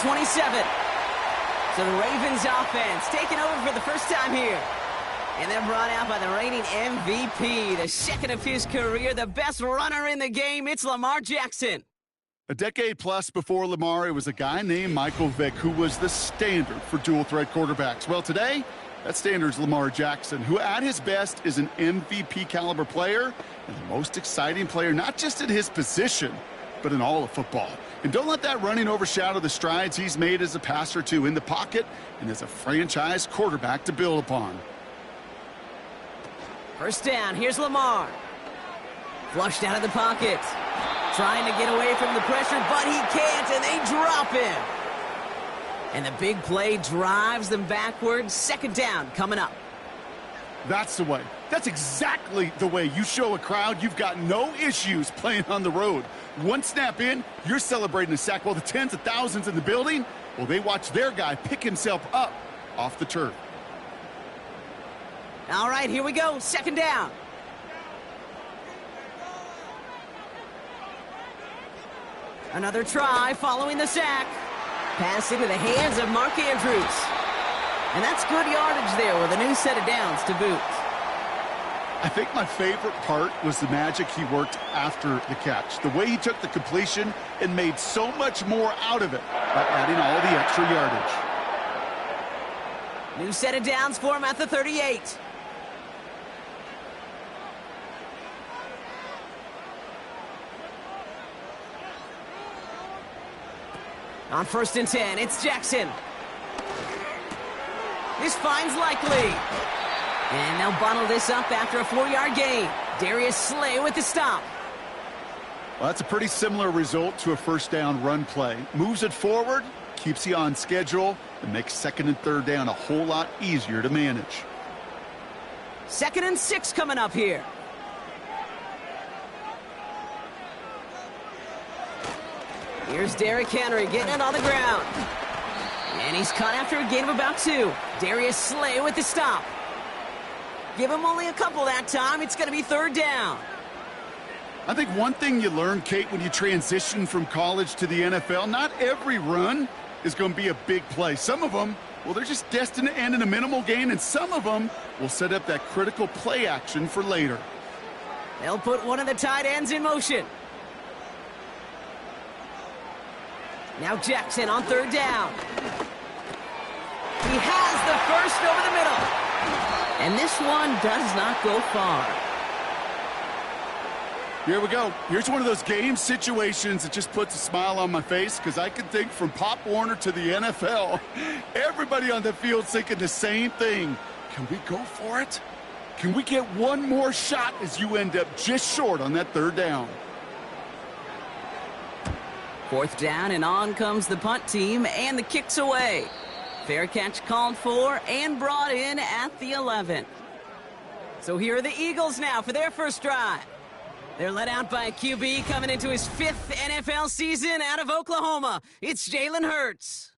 27. So the Ravens offense taking over for the first time here. And they're brought out by the reigning MVP, the second of his career, the best runner in the game. It's Lamar Jackson. A decade plus before Lamar, it was a guy named Michael Vick who was the standard for dual-threat quarterbacks. Well, today, that standard is Lamar Jackson, who at his best is an MVP-caliber player and the most exciting player, not just at his position, but in all of football. And don't let that running overshadow the strides he's made as a passer, too, in the pocket and as a franchise quarterback to build upon. First down, here's Lamar. Flushed out of the pocket. Trying to get away from the pressure, but he can't, and they drop him. And the big play drives them backwards. Second down coming up. That's the way. That's exactly the way you show a crowd you've got no issues playing on the road. One snap in, you're celebrating a sack. While the tens of thousands in the building, well, they watch their guy pick himself up off the turf. All right, here we go. Second down. Another try following the sack. Pass into the hands of Mark Andrews. And that's good yardage there with a new set of downs to boot. I think my favorite part was the magic he worked after the catch. The way he took the completion and made so much more out of it by adding all the extra yardage. New set of downs for him at the 38. On 1st and 10, it's Jackson. This finds likely. And they'll bundle this up after a 4-yard gain. Darius Slay with the stop. Well, that's a pretty similar result to a first down run play. Moves it forward, keeps you on schedule, and makes 2nd and 3rd down a whole lot easier to manage. 2nd and 6 coming up here. Here's Derrick Henry getting it on the ground. And he's caught after a gain of about 2. Darius Slay with the stop. Give him only a couple that time. It's going to be 3rd down. I think one thing you learn, Kate, when you transition from college to the NFL, not every run is going to be a big play. Some of them, well, they're just destined to end in a minimal gain, and some of them will set up that critical play action for later. They'll put one of the tight ends in motion. Now Jackson on 3rd down. He has the first over the middle. And this one does not go far. Here we go. Here's one of those game situations that just puts a smile on my face, because I can think from Pop Warner to the NFL, everybody on the field thinking the same thing. Can we go for it? Can we get one more shot as you end up just short on that 3rd down? 4th down, and on comes the punt team, and the kick's away. Fair catch called for and brought in at the 11. So here are the Eagles now for their first drive. They're led out by a QB coming into his 5th NFL season out of Oklahoma. It's Jalen Hurts.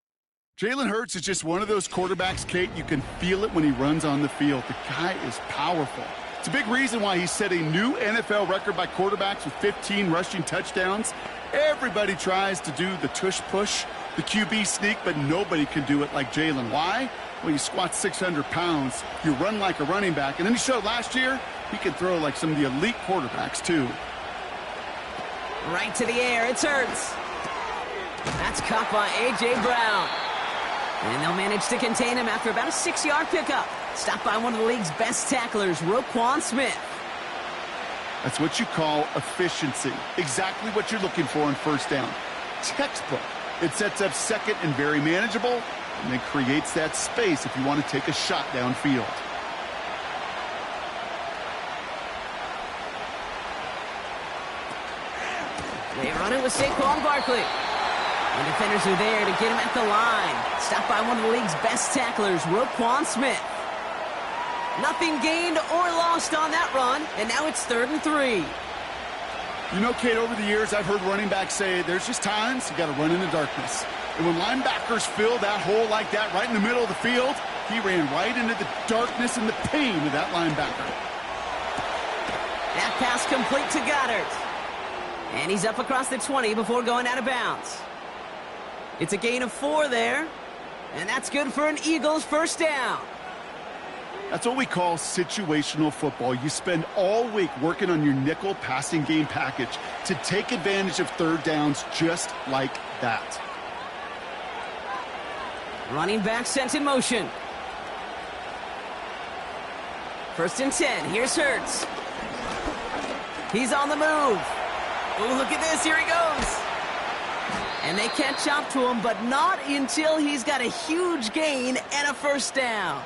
Jalen Hurts is just one of those quarterbacks, Kate, you can feel it when he runs on the field. The guy is powerful. It's a big reason why he set a new NFL record by quarterbacks with 15 rushing touchdowns. Everybody tries to do the tush-push, the QB sneak, but nobody can do it like Jalen. Why? Well, you squat 600 pounds, you run like a running back, and then he showed last year he can throw like some of the elite quarterbacks, too. Right to the air, it's Hurts. That's caught by A.J. Brown. And they'll manage to contain him after about a 6-yard pickup. Stopped by one of the league's best tacklers, Roquan Smith. That's what you call efficiency. Exactly what you're looking for on 1st down. Textbook. It sets up 2nd and very manageable, and then creates that space if you want to take a shot downfield. They run it with Saquon Barkley. And defenders are there to get him at the line. Stopped by one of the league's best tacklers, Roquan Smith. Nothing gained or lost on that run, and now it's 3rd and 3. You know, Kate, over the years, I've heard running backs say there's just times you got to run in the darkness. And when linebackers fill that hole like that right in the middle of the field, he ran right into the darkness and the pain of that linebacker. That pass complete to Goddard. And he's up across the 20 before going out of bounds. It's a gain of 4 there, and that's good for an Eagles first down. That's what we call situational football. You spend all week working on your nickel passing game package to take advantage of third downs just like that. Running back sent in motion. First and 10. Here's Hurts. He's on the move. Oh, look at this. Here he goes. And they catch up to him, but not until he's got a huge gain and a first down.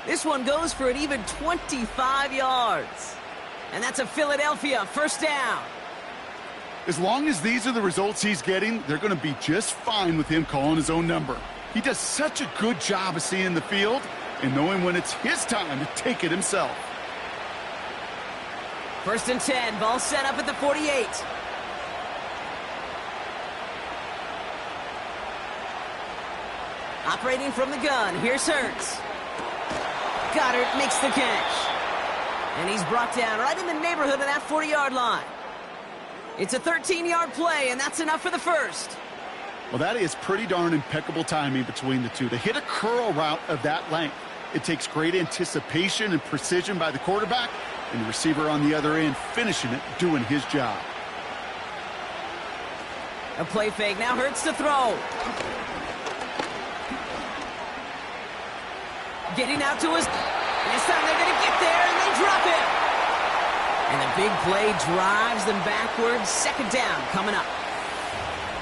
This one goes for an even 25 yards. And that's a Philadelphia first down. As long as these are the results he's getting, they're going to be just fine with him calling his own number. He does such a good job of seeing the field and knowing when it's his time to take it himself. First and 10, ball set up at the 48. Operating from the gun, here's Hurts. Goddard makes the catch. And he's brought down right in the neighborhood of that 40-yard line. It's a 13-yard play, and that's enough for the first. Well, that is pretty darn impeccable timing between the two. To hit a curl route of that length, it takes great anticipation and precision by the quarterback, and the receiver on the other end finishing it, doing his job. A play fake, now Hurts to throw. Getting out to his... And this time they're going to get there, and they drop him. And the big play drives them backwards. Second down coming up.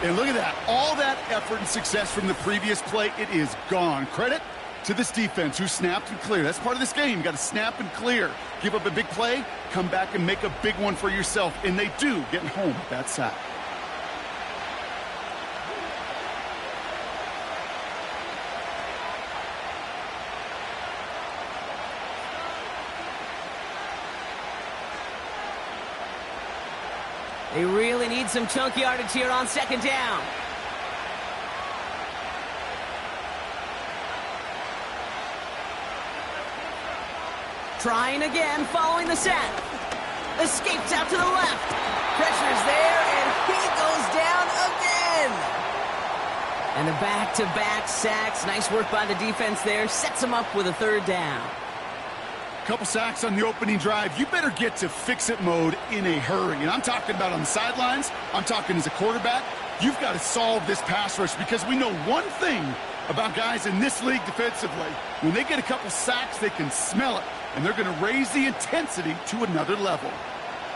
And look at that. All that effort and success from the previous play, it is gone. Credit to this defense who snapped and cleared. That's part of this game. You got to snap and clear. Give up a big play, come back and make a big one for yourself. And they do, getting home with that sack. They really need some chunk yardage here on second down. Trying again, following the sack. Escapes out to the left. Pressure's there, and he goes down again. And the back-to-back sacks. Nice work by the defense there. Sets him up with a third down. Couple sacks on the opening drive. You better get to fix-it mode in a hurry. And I'm talking about on the sidelines. I'm talking as a quarterback. You've got to solve this pass rush because we know one thing about guys in this league defensively. When they get a couple sacks, they can smell it. And they're going to raise the intensity to another level.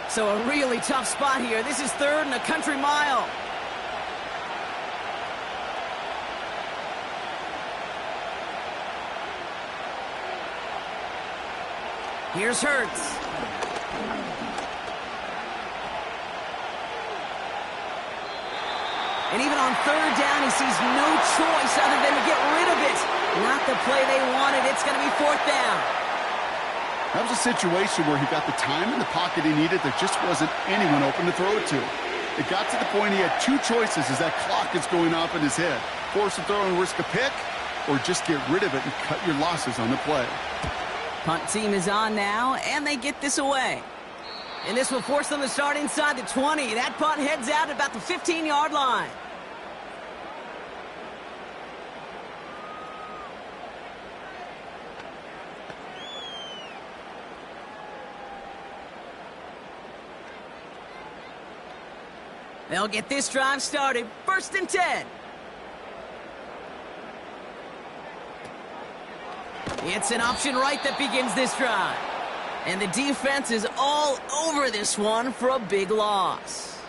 So a really tough spot here. This is third and a country mile. Here's Hurts. And even on third down, he sees no choice other than to get rid of it. Not the play they wanted. It's going to be fourth down. That was a situation where he got the time in the pocket he needed. There just wasn't anyone open to throw it to. It got to the point he had two choices as that clock is going off in his head. Force a throw and risk a pick, or just get rid of it and cut your losses on the play. Punt team is on now, and they get this away. And this will force them to start inside the 20. That punt heads out at about the 15-yard line. They'll get this drive started. First and 10. It's an option right that begins this drive. And the defense is all over this one for a big loss.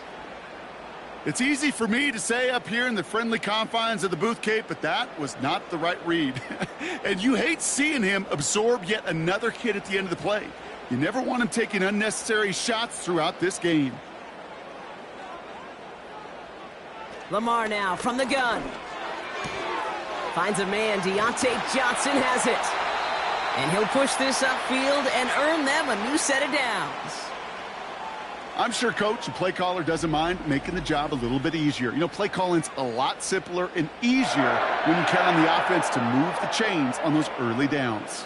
It's easy for me to say up here in the friendly confines of the booth, Kate, but that was not the right read. And you hate seeing him absorb yet another hit at the end of the play. You never want him taking unnecessary shots throughout this game. Lamar now from the gun. Finds a man. Deontay Johnson has it. And he'll push this upfield and earn them a new set of downs. I'm sure coach and play caller doesn't mind making the job a little bit easier. You know, play calling's a lot simpler and easier when you count on the offense to move the chains on those early downs.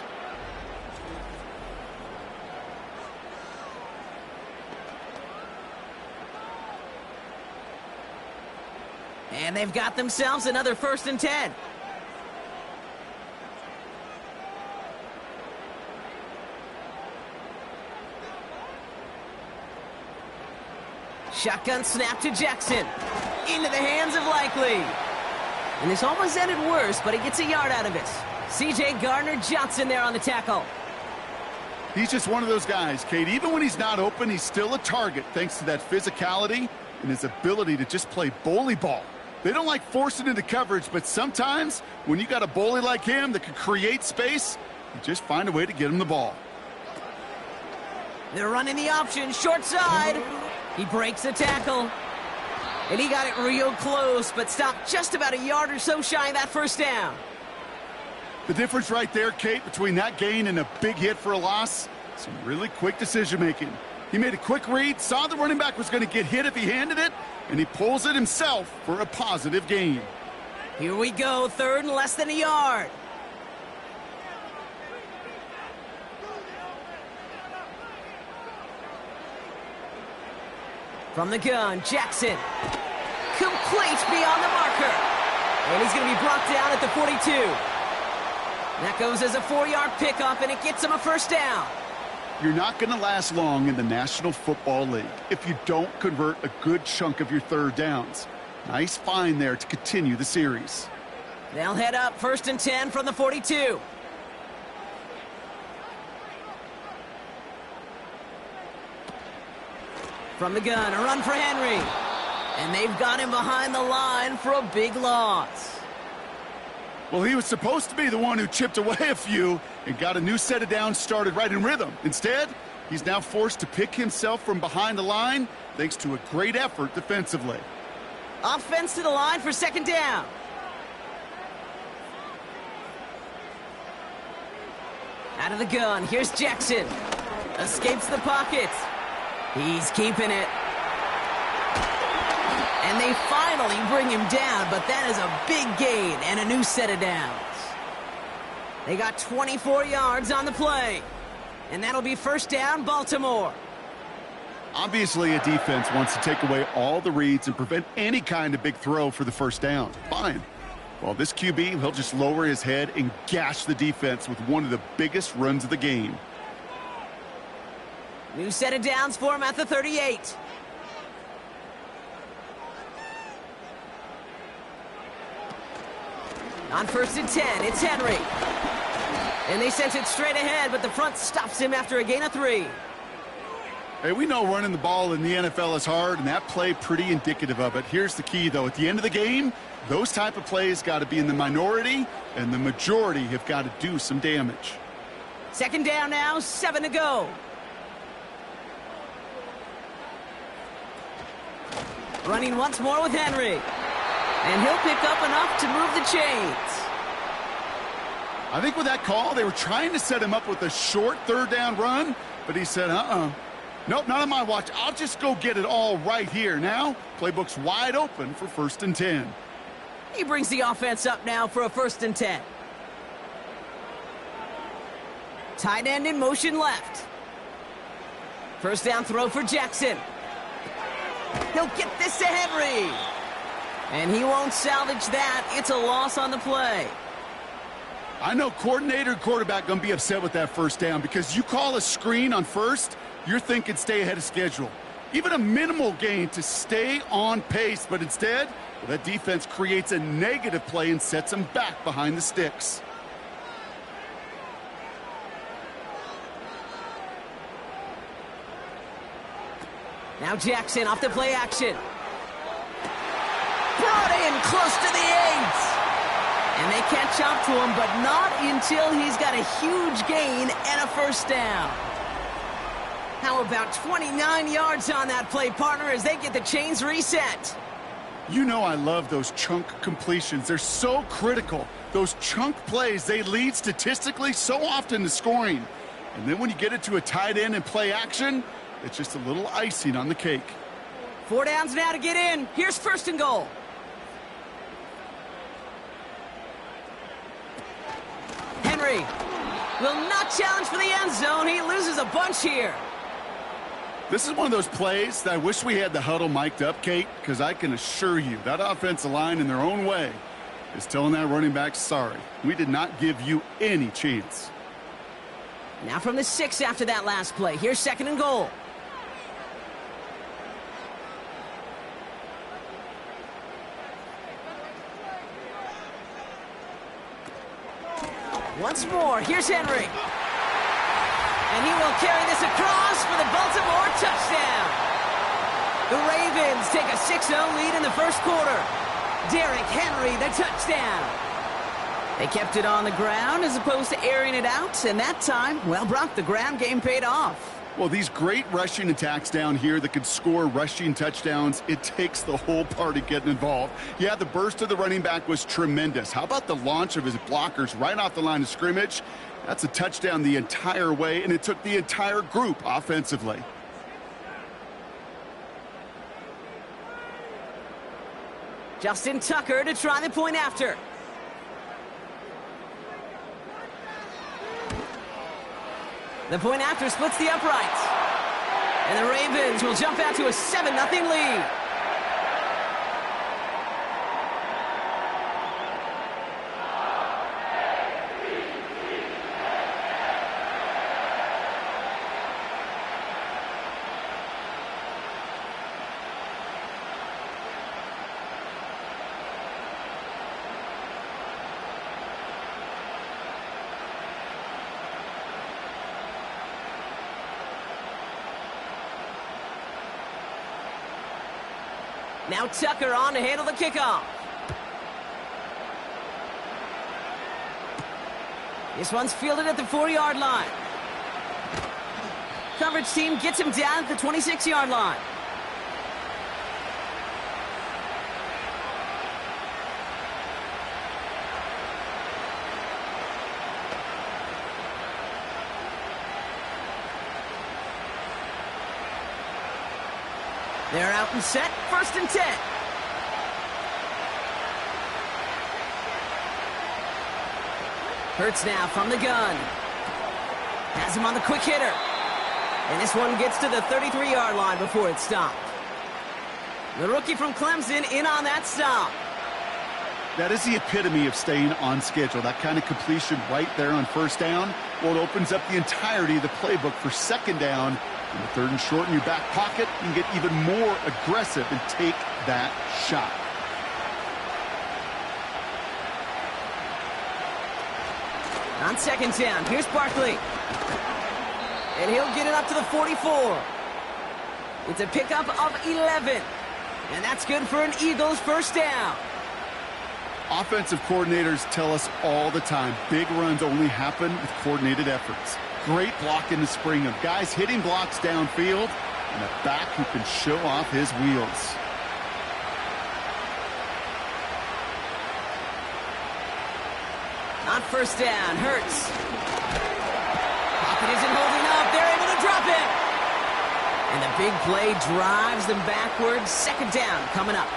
And they've got themselves another 1st and 10. Shotgun snap to Jackson. Into the hands of Likely. And this almost ended worse, but he gets a yard out of it. C.J. Gardner-Johnson there on the tackle. He's just one of those guys, Kate. Even when he's not open, he's still a target thanks to that physicality and his ability to just play bully ball. They don't like forcing into coverage, but sometimes when you got a bully like him that can create space, you just find a way to get him the ball. They're running the option, short side. He breaks the tackle. And he got it real close, but stopped just about a yard or so shy of that 1st down. The difference right there, Kate, between that gain and a big hit for a loss, some really quick decision-making. He made a quick read, saw the running back was going to get hit if he handed it, and he pulls it himself for a positive gain. Here we go, 3rd and less than a yard. From the gun, Jackson. Complete beyond the marker. And he's going to be brought down at the 42. That goes as a 4-yard pickup, and it gets him a 1st down. You're not going to last long in the National Football League if you don't convert a good chunk of your 3rd downs. Nice find there to continue the series. They'll head up 1st and 10 from the 42. From the gun, a run for Henry. And they've got him behind the line for a big loss. Well, he was supposed to be the one who chipped away a few and got a new set of downs started right in rhythm. Instead, he's now forced to pick himself from behind the line thanks to a great effort defensively. Offense to the line for 2nd down. Out of the gun, here's Jackson. Escapes the pocket. He's keeping it. And they finally bring him down, but that is a big gain and a new set of downs. They got 24 yards on the play. And that'll be 1st down, Baltimore. Obviously, a defense wants to take away all the reads and prevent any kind of big throw for the 1st down. Fine. Well, this QB, he'll just lower his head and gash the defense with one of the biggest runs of the game. New set of downs for him at the 38. On 1st and 10, it's Henry. And they sent it straight ahead, but the front stops him after a gain of 3. Hey, we know running the ball in the NFL is hard, and that play pretty indicative of it. Here's the key, though. At the end of the game, those type of plays got to be in the minority, and the majority have got to do some damage. 2nd down now, 7 to go. Running once more with Henry. And he'll pick up enough to move the chains. I think with that call, they were trying to set him up with a short 3rd down run, but he said, nope, not on my watch. I'll just go get it all right here. Now, playbook's wide open for 1st and 10. He brings the offense up now for a 1st and 10. Tight end in motion left. 1st down throw for Jackson. He'll get this to Henry. And he won't salvage that. It's a loss on the play. I know coordinator and quarterback going to be upset with that 1st down because you call a screen on 1st, you're thinking stay ahead of schedule. Even a minimal gain to stay on pace, but instead, well, that defense creates a negative play and sets them back behind the sticks. Now Jackson off the play action. Brought in close to the 8. And they catch up to him, but not until he's got a huge gain and a 1st down. How about 29 yards on that play, partner, as they get the chains reset? You know I love those chunk completions. They're so critical. Those chunk plays, they lead statistically so often to scoring. And then when you get it to a tight end and play action, it's just a little icing on the cake. 4 downs now to get in. Here's 1st and goal. Henry will not challenge for the end zone. He loses a bunch here. This is one of those plays that I wish we had the huddle mic'd up, Kate, because I can assure you that offensive line in their own way is telling that running back, sorry, we did not give you any chance. Now from the 6 after that last play. Here's 2nd and goal. Once more, here's Henry. And he will carry this across for the Baltimore touchdown. The Ravens take a 6-0 lead in the first quarter. Derrick Henry, the touchdown. They kept it on the ground as opposed to airing it out, and that time, well, Brock, the ground game paid off. Well, these great rushing attacks down here that could score rushing touchdowns, it takes the whole party getting involved. Yeah, the burst of the running back was tremendous. How about the launch of his blockers right off the line of scrimmage? That's a touchdown the entire way, and it took the entire group offensively. Justin Tucker to try the point after. The point after splits the uprights. And the Ravens will jump out to a 7-0 lead. Now Tucker on to handle the kickoff. This one's fielded at the 4-yard line. Coverage team gets him down at the 26-yard line. They're out and set, 1st and 10. Hurts now from the gun. Has him on the quick hitter. And this one gets to the 33-yard line before it's stopped. The rookie from Clemson in on that stop. That is the epitome of staying on schedule. That kind of completion right there on 1st down. Well, it opens up the entirety of the playbook for 2nd down. In the 3rd and short in your back pocket, you can get even more aggressive and take that shot. On 2nd down, here's Barkley. And he'll get it up to the 44. It's a pickup of 11. And that's good for an Eagles 1st down. Offensive coordinators tell us all the time, big runs only happen with coordinated efforts. Great block in the spring of guys hitting blocks downfield and a back who can show off his wheels. On 1st down, Hurts. Pocket isn't holding up. They're able to drop it. And the big play drives them backwards. 2nd down coming up.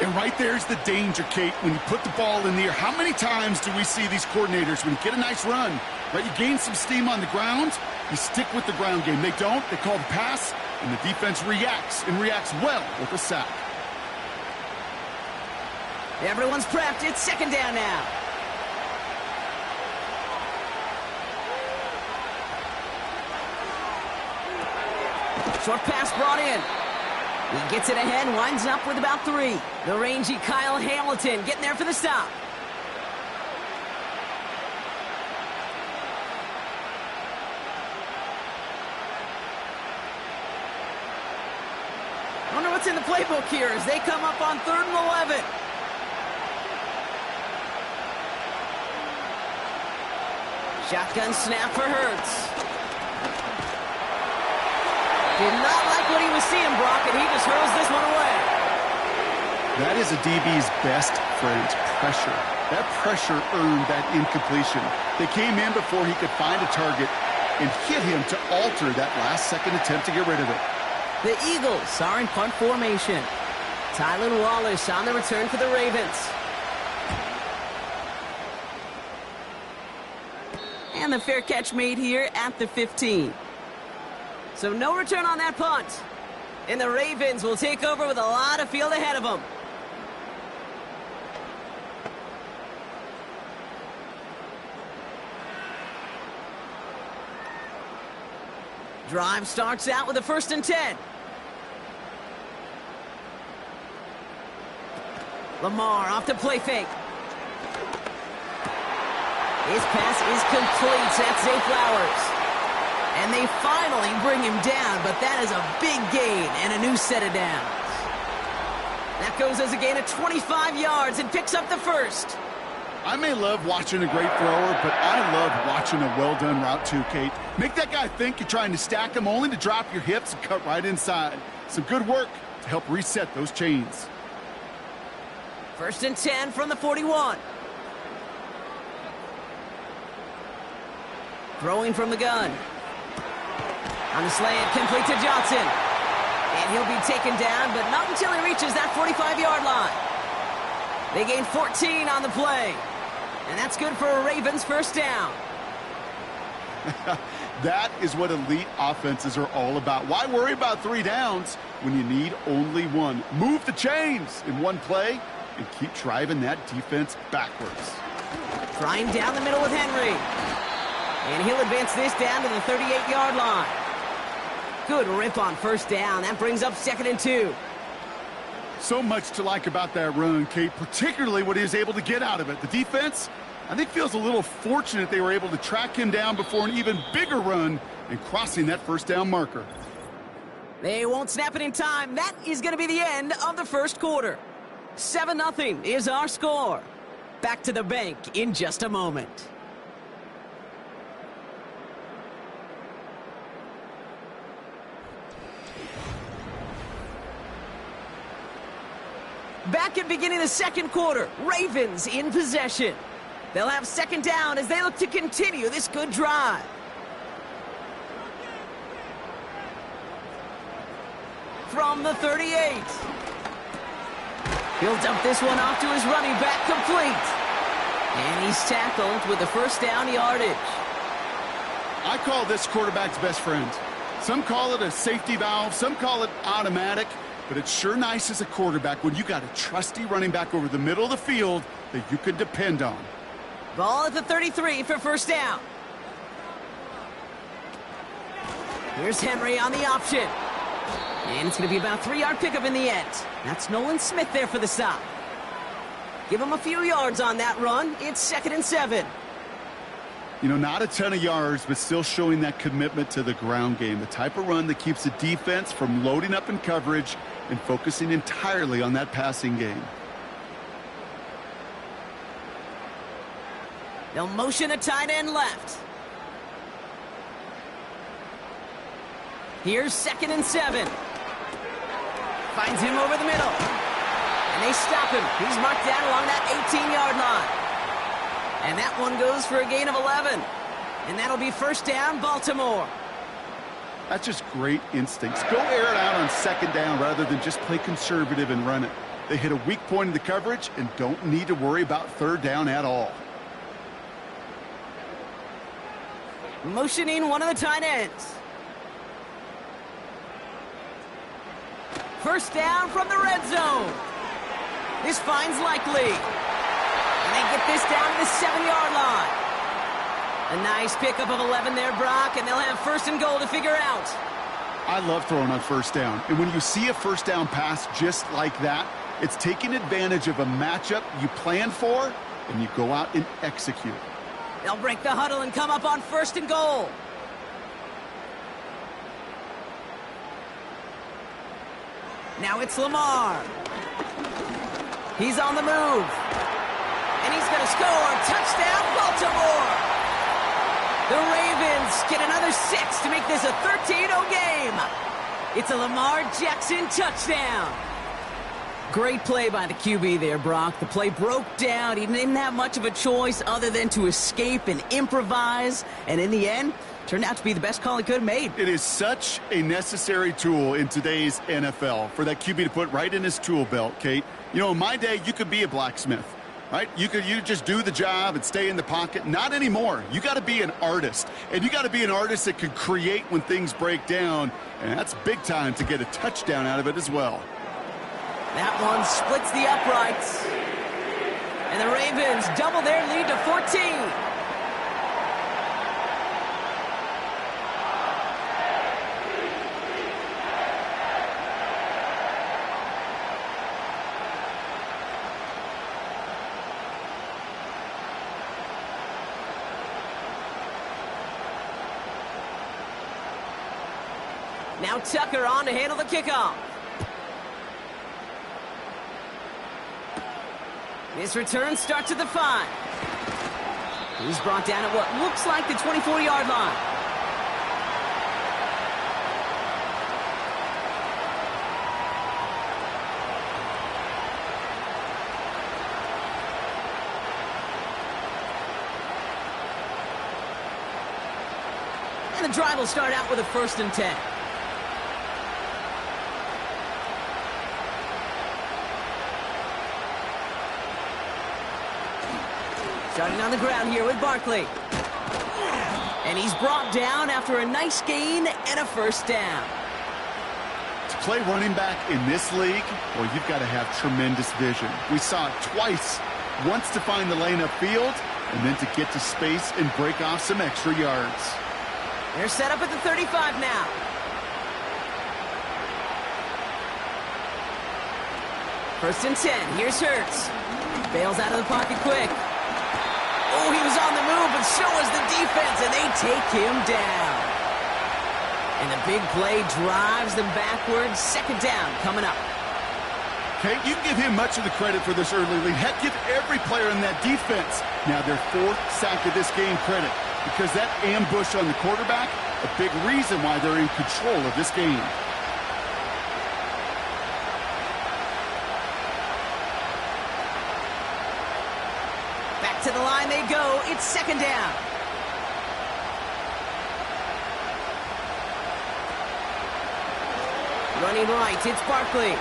And right there's the danger, Kate, when you put the ball in the air. How many times do we see these coordinators, when you get a nice run, right, you gain some steam on the ground, you stick with the ground game. They don't, they call the pass, and the defense reacts, and reacts well with a sack. Everyone's prepped. It's 2nd down now. Short pass brought in. He gets it ahead, winds up with about 3. The rangy Kyle Hamilton getting there for the stop. Wonder what's in the playbook here as they come up on 3rd and 11. Shotgun snap for Hurts. Did not like what he was seeing, Brock, and he just hurls this one away. That is a DB's best friend, pressure. That pressure earned that incompletion. They came in before he could find a target and hit him to alter that last-second attempt to get rid of it. The Eagles are in punt formation. Tylan Wallace on the return for the Ravens. And the fair catch made here at the 15. So no return on that punt. And the Ravens will take over with a lot of field ahead of them. Drive starts out with a 1st and 10. Lamar off the play fake. His pass is complete. That's Zay Flowers. And they finally bring him down, but that is a big gain and a new set of downs. That goes as a gain of 25 yards and picks up the 1st. I may love watching a great thrower, but I love watching a well-done route too, Kate. Make that guy think you're trying to stack him only to drop your hips and cut right inside. Some good work to help reset those chains. 1st and 10 from the 41. Throwing from the gun. On the slant, complete to Johnson. And he'll be taken down, but not until he reaches that 45-yard line. They gain 14 on the play. And that's good for a Ravens 1st down. That is what elite offenses are all about. Why worry about 3 downs when you need only 1? Move the chains in one play and keep driving that defense backwards. Trying down the middle with Henry. And he'll advance this down to the 38-yard line. Good rip on 1st down. That brings up 2nd and 2. So much to like about that run, Kate, particularly what he was able to get out of it. The defense, I think, feels a little fortunate they were able to track him down before an even bigger run and crossing that 1st down marker. They won't snap it in time. That is going to be the end of the 1st quarter. 7-0 is our score. Back to the bank in just a moment. Back at beginning of the 2nd quarter, Ravens in possession. They'll have 2nd down as they look to continue this good drive. From the 38. He'll dump this one off to his running back, complete. And he's tackled with the 1st down yardage. I call this quarterback's best friend. Some call it a safety valve, some call it automatic. But it's sure nice as a quarterback when you got a trusty running back over the middle of the field that you can depend on. Ball at the 33 for 1st down. Here's Henry on the option. And it's going to be about a 3-yard pickup in the end. That's Nolan Smith there for the stop. Give him a few yards on that run. It's 2nd and 7. You know, not a ton of yards, but still showing that commitment to the ground game. The type of run that keeps the defense from loading up in coverage and focusing entirely on that passing game. They'll motion a tight end left. Here's 2nd and 7. Finds him over the middle. And they stop him. He's marked down along that 18-yard line. And that one goes for a gain of 11. And that'll be 1st down, Baltimore. That's just great instincts. Go air it out on 2nd down rather than just play conservative and run it. They hit a weak point in the coverage and don't need to worry about 3rd down at all. Motioning one of the tight ends. 1st down from the red zone. This finds Likely. And they get this down to the 7-yard line. A nice pickup of 11 there, Brock, and they'll have 1st and goal to figure out. I love throwing on 1st down. And when you see a 1st down pass just like that, it's taking advantage of a matchup you plan for, and you go out and execute. They'll break the huddle and come up on 1st and goal. Now it's Lamar. He's on the move. And he's going to score. Touchdown, Baltimore. The Ravens get another 6 to make this a 13-0 game. It's a Lamar Jackson touchdown. Great play by the QB there, Brock. The play broke down. He didn't have much of a choice other than to escape and improvise. And in the end, turned out to be the best call he could have made. It is such a necessary tool in today's NFL for that QB to put right in his tool belt, Kate. You know, in my day, you could be a blacksmith. right? You just do the job and stay in the pocket. Not anymore. You got to be an artist, and you got to be an artist that can create when things break down, and that's big time to get a touchdown out of it as well. That one splits the uprights, and the Ravens double their lead to 14. Now Tucker on to handle the kickoff. This return starts at the 5. He's brought down at what looks like the 24-yard line. And the drive will start out with a 1st and 10. Starting on the ground here with Barkley. And he's brought down after a nice gain and a 1st down. To play running back in this league, well, you've got to have tremendous vision. We saw it twice. Once to find the lane upfield, and then to get to space and break off some extra yards. They're set up at the 35 now. First and 10. Here's Hurts. Bails out of the pocket quick. Oh, he was on the move, but so was the defense, and they take him down. And the big play drives them backwards. 2nd down coming up. Okay, you can give him much of the credit for this early lead. Heck, give every player in that defense now their 4th sack of this game credit, because that ambush on the quarterback, a big reason why they're in control of this game. To the line they go. It's 2nd down. Running right, it's Barkley.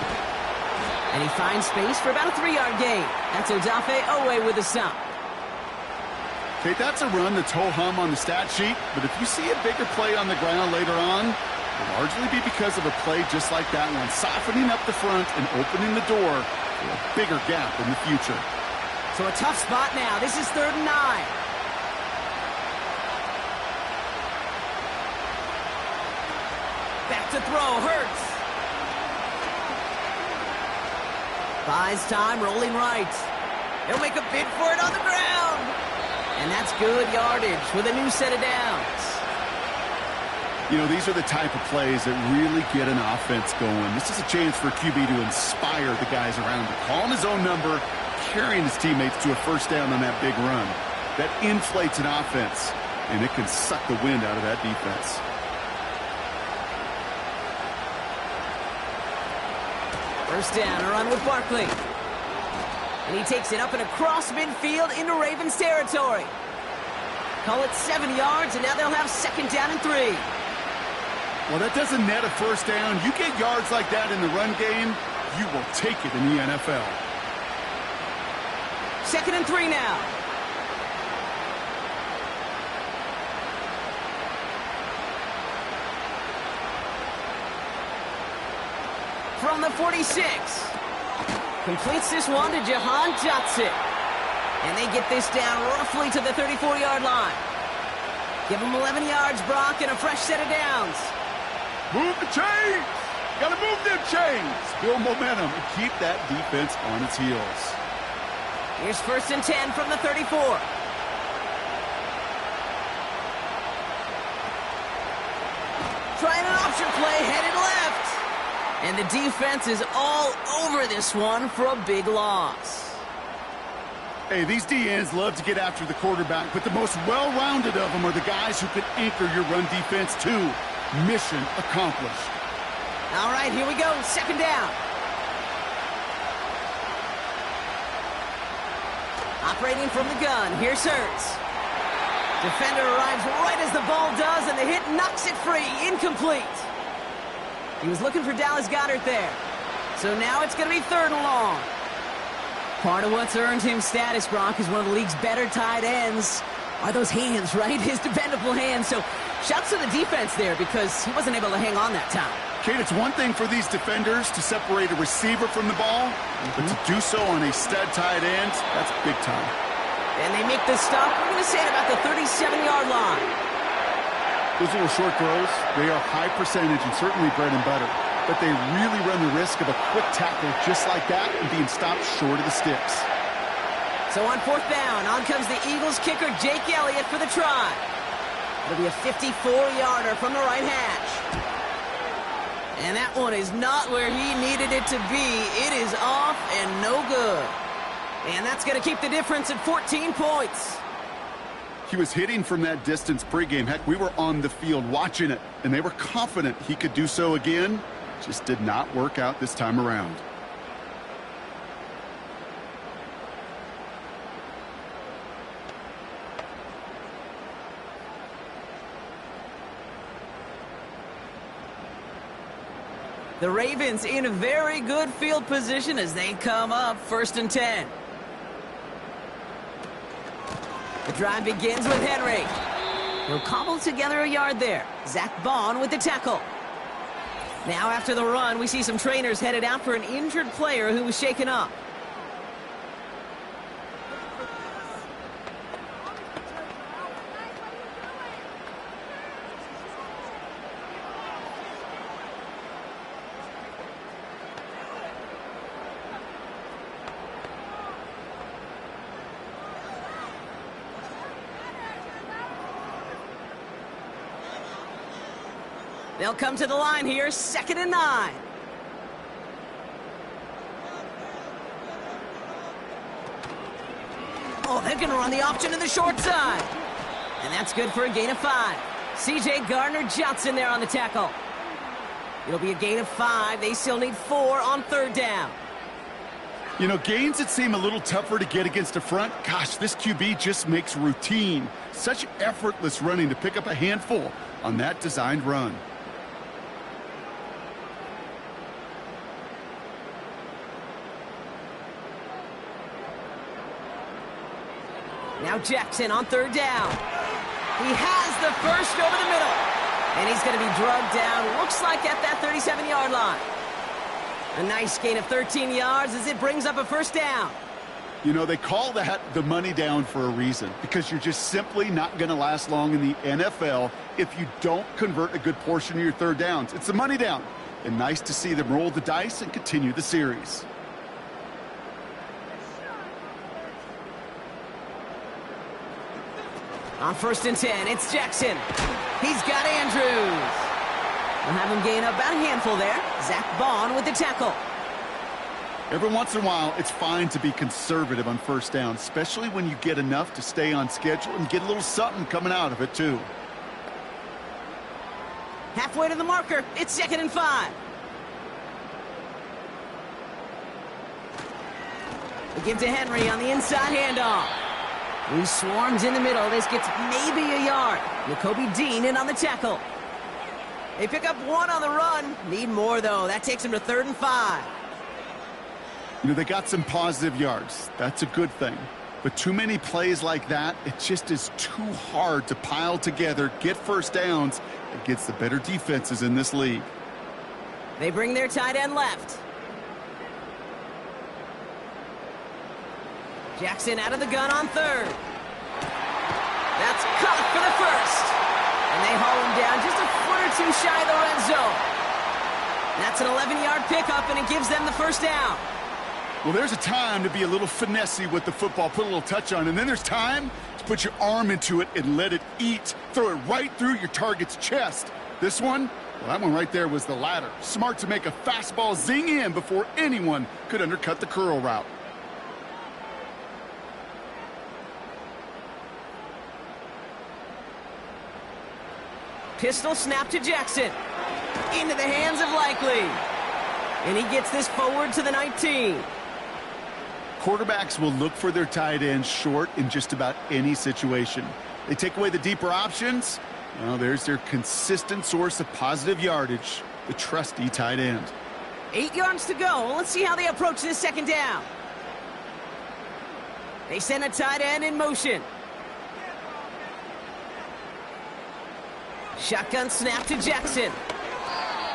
And he finds space for about a 3-yard gain. That's Odafe Owe with a stop. Okay, that's a run that's ho-hum on the stat sheet, but if you see a bigger play on the ground later on, it'll largely be because of a play just like that one, softening up the front and opening the door for a bigger gap in the future. So a tough spot now. This is 3rd and 9. Back to throw. Hurts. Buys time, rolling right. He'll make a bid for it on the ground. And that's good yardage with a new set of downs. You know, these are the type of plays that really get an offense going. This is a chance for QB to inspire the guys around him. Calling his own number, carrying his teammates to a 1st down on that big run. That inflates an offense, and it can suck the wind out of that defense. First down, a run with Barkley. And he takes it up and across midfield into Ravens territory. Call it 7 yards, and now they'll have 2nd down and 3. Well, that doesn't net a 1st down. You get yards like that in the run game, you will take it in the NFL. 2nd and 3 now. From the 46. Completes this one to Jahan Johnson. And they get this down roughly to the 34-yard line. Give them 11 yards, Brock, and a fresh set of downs. Move the chains. Got to move them chains. Build momentum and keep that defense on its heels. Here's 1st and 10 from the 34. Trying an option play, headed left. And the defense is all over this one for a big loss. Hey, these DNs love to get after the quarterback, but the most well-rounded of them are the guys who can anchor your run defense too. Mission accomplished. All right, here we go. 2nd down. Operating from the gun. Here's Hurts. Defender arrives right as the ball does, and the hit knocks it free. Incomplete. He was looking for Dallas Goedert there. So now it's going to be 3rd and long. Part of what's earned him status, Brock, is one of the league's better tight ends. Are those hands, right? His dependable hands. So shouts to the defense there because he wasn't able to hang on that time. Kate, it's one thing for these defenders to separate a receiver from the ball, but to do so on a stud tight end, that's big time. And they make the stop, we're going to say at about the 37-yard line. Those little short throws, they are high percentage and certainly bread and butter, but they really run the risk of a quick tackle just like that and being stopped short of the sticks. So on 4th down, on comes the Eagles kicker, Jake Elliott, for the try. It'll be a 54-yarder from the right hash. And that one is not where he needed it to be. It is off and no good. And that's going to keep the difference at 14 points. He was hitting from that distance pregame. Heck, we were on the field watching it, and they were confident he could do so again. Just did not work out this time around. The Ravens in a very good field position as they come up 1st and 10. The drive begins with Henry. He'll cobble together a yard there. Zach Bond with the tackle. Now after the run, we see some trainers headed out for an injured player who was shaken up. They'll come to the line here, 2nd and 9. Oh, they're going to run the option to the short side. And that's good for a gain of 5. C.J. Gardner-Johnson there on the tackle. It'll be a gain of 5. They still need 4 on 3rd down. You know, gains that seem a little tougher to get against the front, gosh, this QB just makes routine. Such effortless running to pick up a handful on that designed run. Now Jackson on 3rd down. He has the first over the middle. And he's going to be drugged down, looks like at that 37-yard line. A nice gain of 13 yards as it brings up a 1st down. You know, they call that the money down for a reason, because you're just simply not going to last long in the NFL if you don't convert a good portion of your 3rd downs. It's the money down. And nice to see them roll the dice and continue the series. On 1st and 10, it's Jackson. He's got Andrews. We'll have him gain about a handful there. Zach Bond with the tackle. Every once in a while, it's fine to be conservative on 1st down, especially when you get enough to stay on schedule and get a little something coming out of it, too. Halfway to the marker, it's 2nd and 5. We give to Henry on the inside handoff. He swarms in the middle. This gets maybe a yard. Nakobe Dean in on the tackle. They pick up 1 on the run. Need more, though. That takes him to 3rd and 5. You know, they got some positive yards. That's a good thing. But too many plays like that, it just is too hard to pile together, get 1st downs against the better defenses in this league. They bring their tight end left. Jackson out of the gun on 3rd. That's caught for the 1st. And they haul him down just a foot or 2 shy of the red zone. That's an 11-yard pickup, and it gives them the 1st down. Well, there's a time to be a little finessey with the football, put a little touch on, and then there's time to put your arm into it and let it eat. Throw it right through your target's chest. This one, well, that one right there was the latter. Smart to make a fastball zing in before anyone could undercut the curl route. Pistol snap to Jackson. Into the hands of Likely. And he gets this forward to the 19. Quarterbacks will look for their tight ends short in just about any situation. They take away the deeper options. Well, there's their consistent source of positive yardage, the trusty tight end. 8 yards to go. Let's see how they approach this 2nd down. They send a tight end in motion. Shotgun snap to Jackson.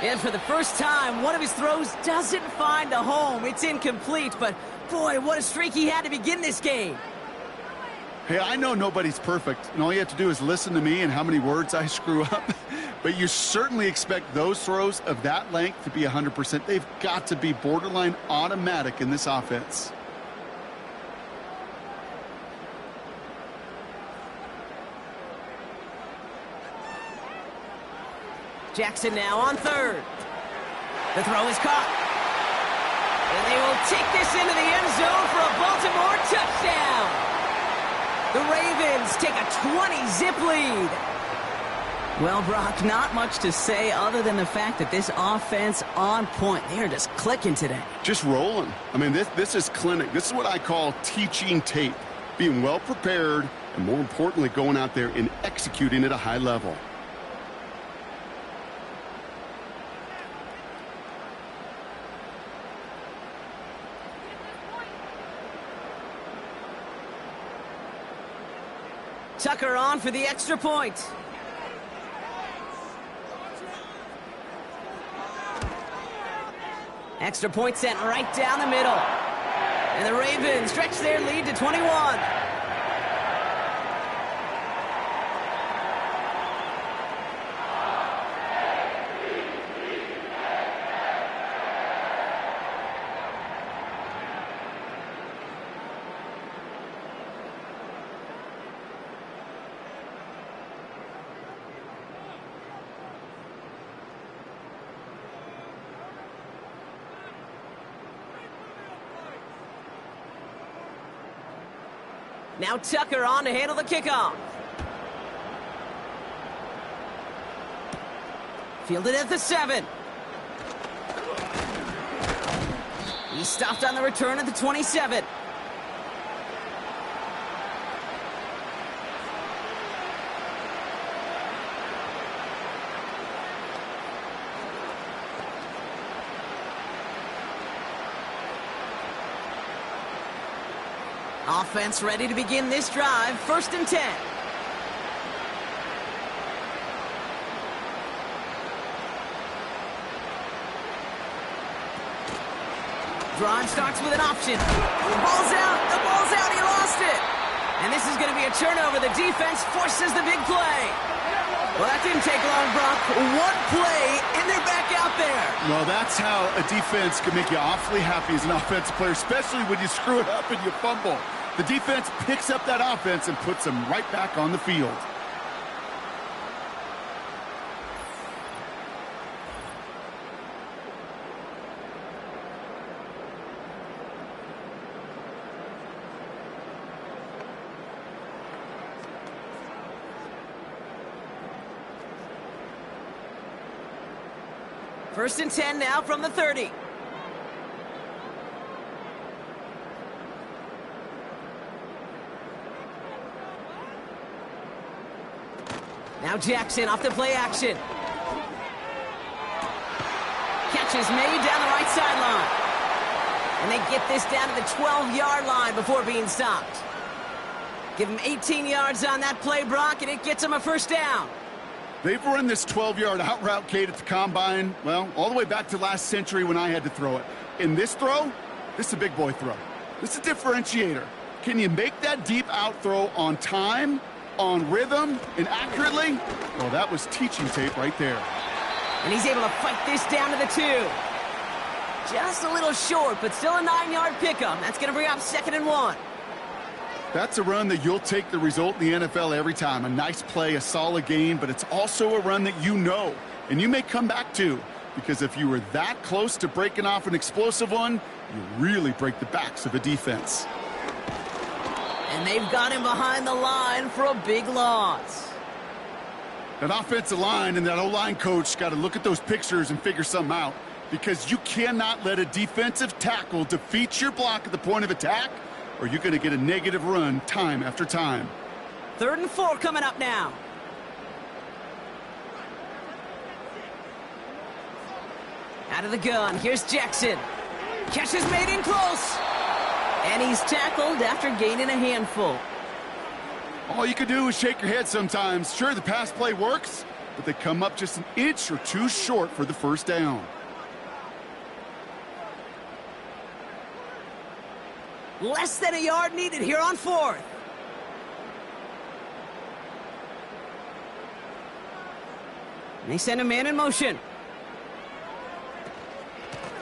And for the first time, one of his throws doesn't find a home. It's incomplete, but boy, what a streak he had to begin this game. Hey, I know nobody's perfect, and all you have to do is listen to me and how many words I screw up. But you certainly expect those throws of that length to be 100%. They've got to be borderline automatic in this offense. Jackson now on third. The throw is caught. And they will take this into the end zone for a Baltimore touchdown. The Ravens take a 20-zip lead. Well, Brock, not much to say other than the fact that this offense on point. They are just clicking today. Just rolling. I mean, this is clinic. This is what I call teaching tape. Being well prepared, and more importantly, going out there and executing at a high level. Tucker on for the extra point. Extra point sent right down the middle. And the Ravens stretch their lead to 21. Now Tucker on to handle the kickoff. Fielded at the 7. He stopped on the return at the 27. Offense ready to begin this drive. 1st and 10. Drive starts with an option. The ball's out. The ball's out. He lost it. And this is going to be a turnover. The defense forces the big play. Well, that didn't take long, Brock. One play, and they're back out there. Well, that's how a defense can make you awfully happy as an offensive player, especially when you screw it up and you fumble. The defense picks up that offense and puts them right back on the field. First and 10 now from the 30. Now Jackson off the play action. Catch is made down the right sideline. And they get this down to the 12-yard line before being stopped. Give them 18 yards on that play, Brock, and it gets them a first down. They've run this 12-yard out route, Kate, at the combine, well, all the way back to last century when I had to throw it. In this throw, this is a big boy throw. This is a differentiator. Can you make that deep out throw on time, on rhythm, and accurately? Well, that was teaching tape right there. And he's able to fight this down to the 2. Just a little short, but still a 9-yard pickup. That's going to bring up 2nd and 1. That's a run that you'll take the result in the NFL every time. A nice play, a solid game, but it's also a run that you know, and you may come back to, because if you were that close to breaking off an explosive one, you really break the backs of a defense. And they've got him behind the line for a big loss. That offensive line and that O-line coach got to look at those pictures and figure something out, because you cannot let a defensive tackle defeat your block at the point of attack, or you're going to get a negative run time after time. 3rd and 4 coming up now. Out of the gun, here's Jackson. Catch is made in close. And he's tackled after gaining a handful. All you can do is shake your head sometimes. Sure, the pass play works, but they come up just an inch or two short for the first down. Less than a yard needed here on 4th. They send a man in motion.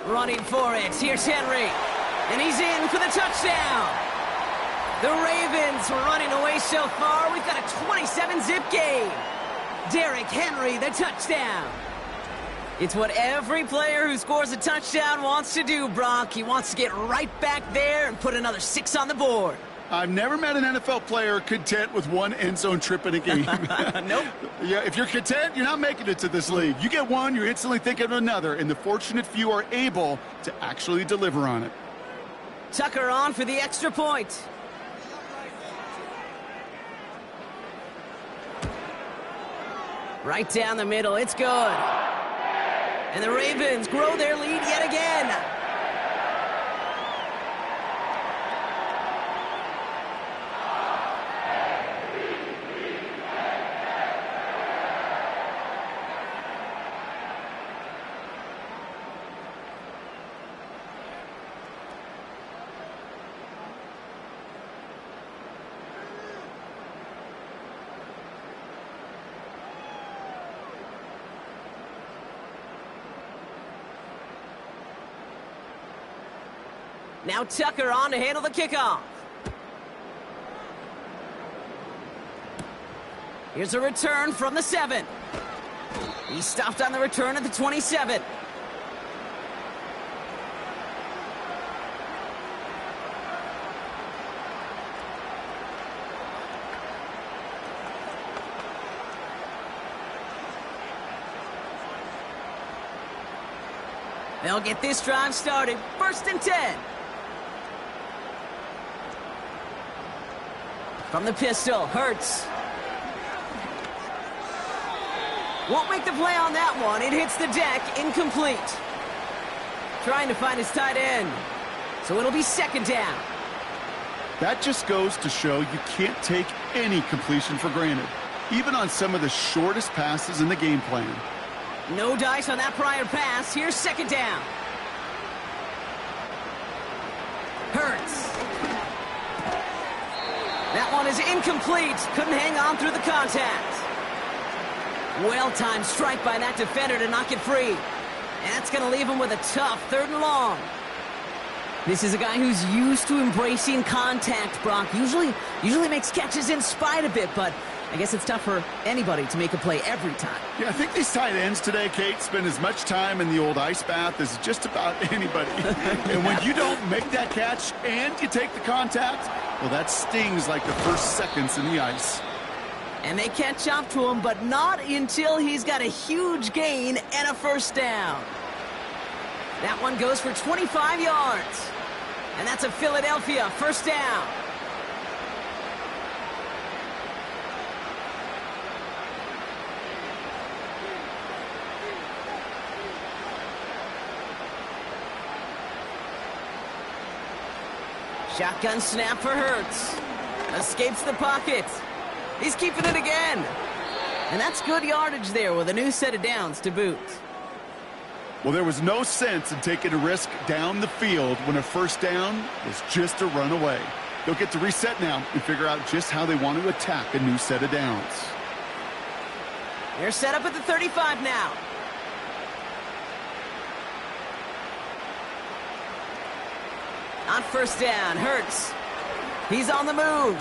Running for it. Here's Henry. And he's in for the touchdown. The Ravens were running away so far. We've got a 27-zip game. Derrick Henry, the touchdown. It's what every player who scores a touchdown wants to do, Brock. He wants to get right back there and put another 6 on the board. I've never met an NFL player content with one end zone trip in a game. Nope. Yeah, if you're content, you're not making it to this league. You get one, you're instantly thinking of another, and the fortunate few are able to actually deliver on it. Tucker on for the extra point. Right down the middle, it's good. And the Ravens grow their lead yet again. Now Tucker on to handle the kickoff. Here's a return from the 7. He stopped on the return at the 27. They'll get this drive started. 1st and 10. From the pistol, Hurts. Won't make the play on that one. It hits the deck, incomplete. Trying to find his tight end. So it'll be 2nd down. That just goes to show you can't take any completion for granted, even on some of the shortest passes in the game plan. No dice on that prior pass. Here's 2nd down. Hurts. That one is incomplete. Couldn't hang on through the contact. Well-timed strike by that defender to knock it free. And that's going to leave him with a tough 3rd and long. This is a guy who's used to embracing contact, Brock. Usually makes catches in spite of it, but I guess it's tough for anybody to make a play every time. Yeah, I think these tight ends today, Kate, spend as much time in the old ice bath as just about anybody. And when you don't make that catch and you take the contact, well, that stings like the first seconds in the ice. And they catch up to him, but not until he's got a huge gain and a 1st down. That one goes for 25 yards. And that's a Philadelphia 1st down. Shotgun snap for Hurts. Escapes the pocket. He's keeping it again. And that's good yardage there with a new set of downs to boot. Well, there was no sense in taking a risk down the field when a 1st down was just a run away. They'll get to reset now and figure out just how they want to attack a new set of downs. They're set up at the 35 now. On 1st down, Hurts. He's on the move.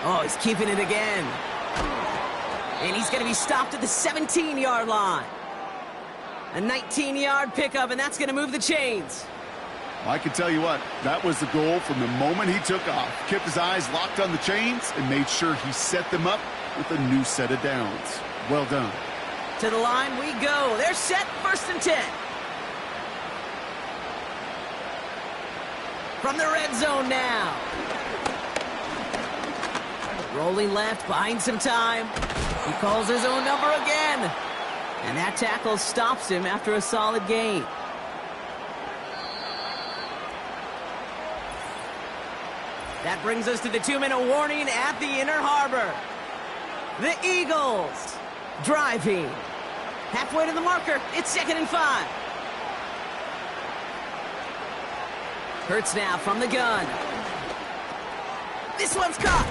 Oh, he's keeping it again. And he's going to be stopped at the 17-yard line. A 19-yard pickup, and that's going to move the chains. I can tell you what, that was the goal from the moment he took off. Kept his eyes locked on the chains and made sure he set them up with a new set of downs. Well done. To the line we go. They're set, 1st and 10. From the red zone now. Rolling left, buying some time. He calls his own number again. And that tackle stops him after a solid gain. That brings us to the 2-minute warning at the inner harbor. The Eagles driving. Halfway to the marker. It's 2nd and 5. Hurts now from the gun. This one's caught.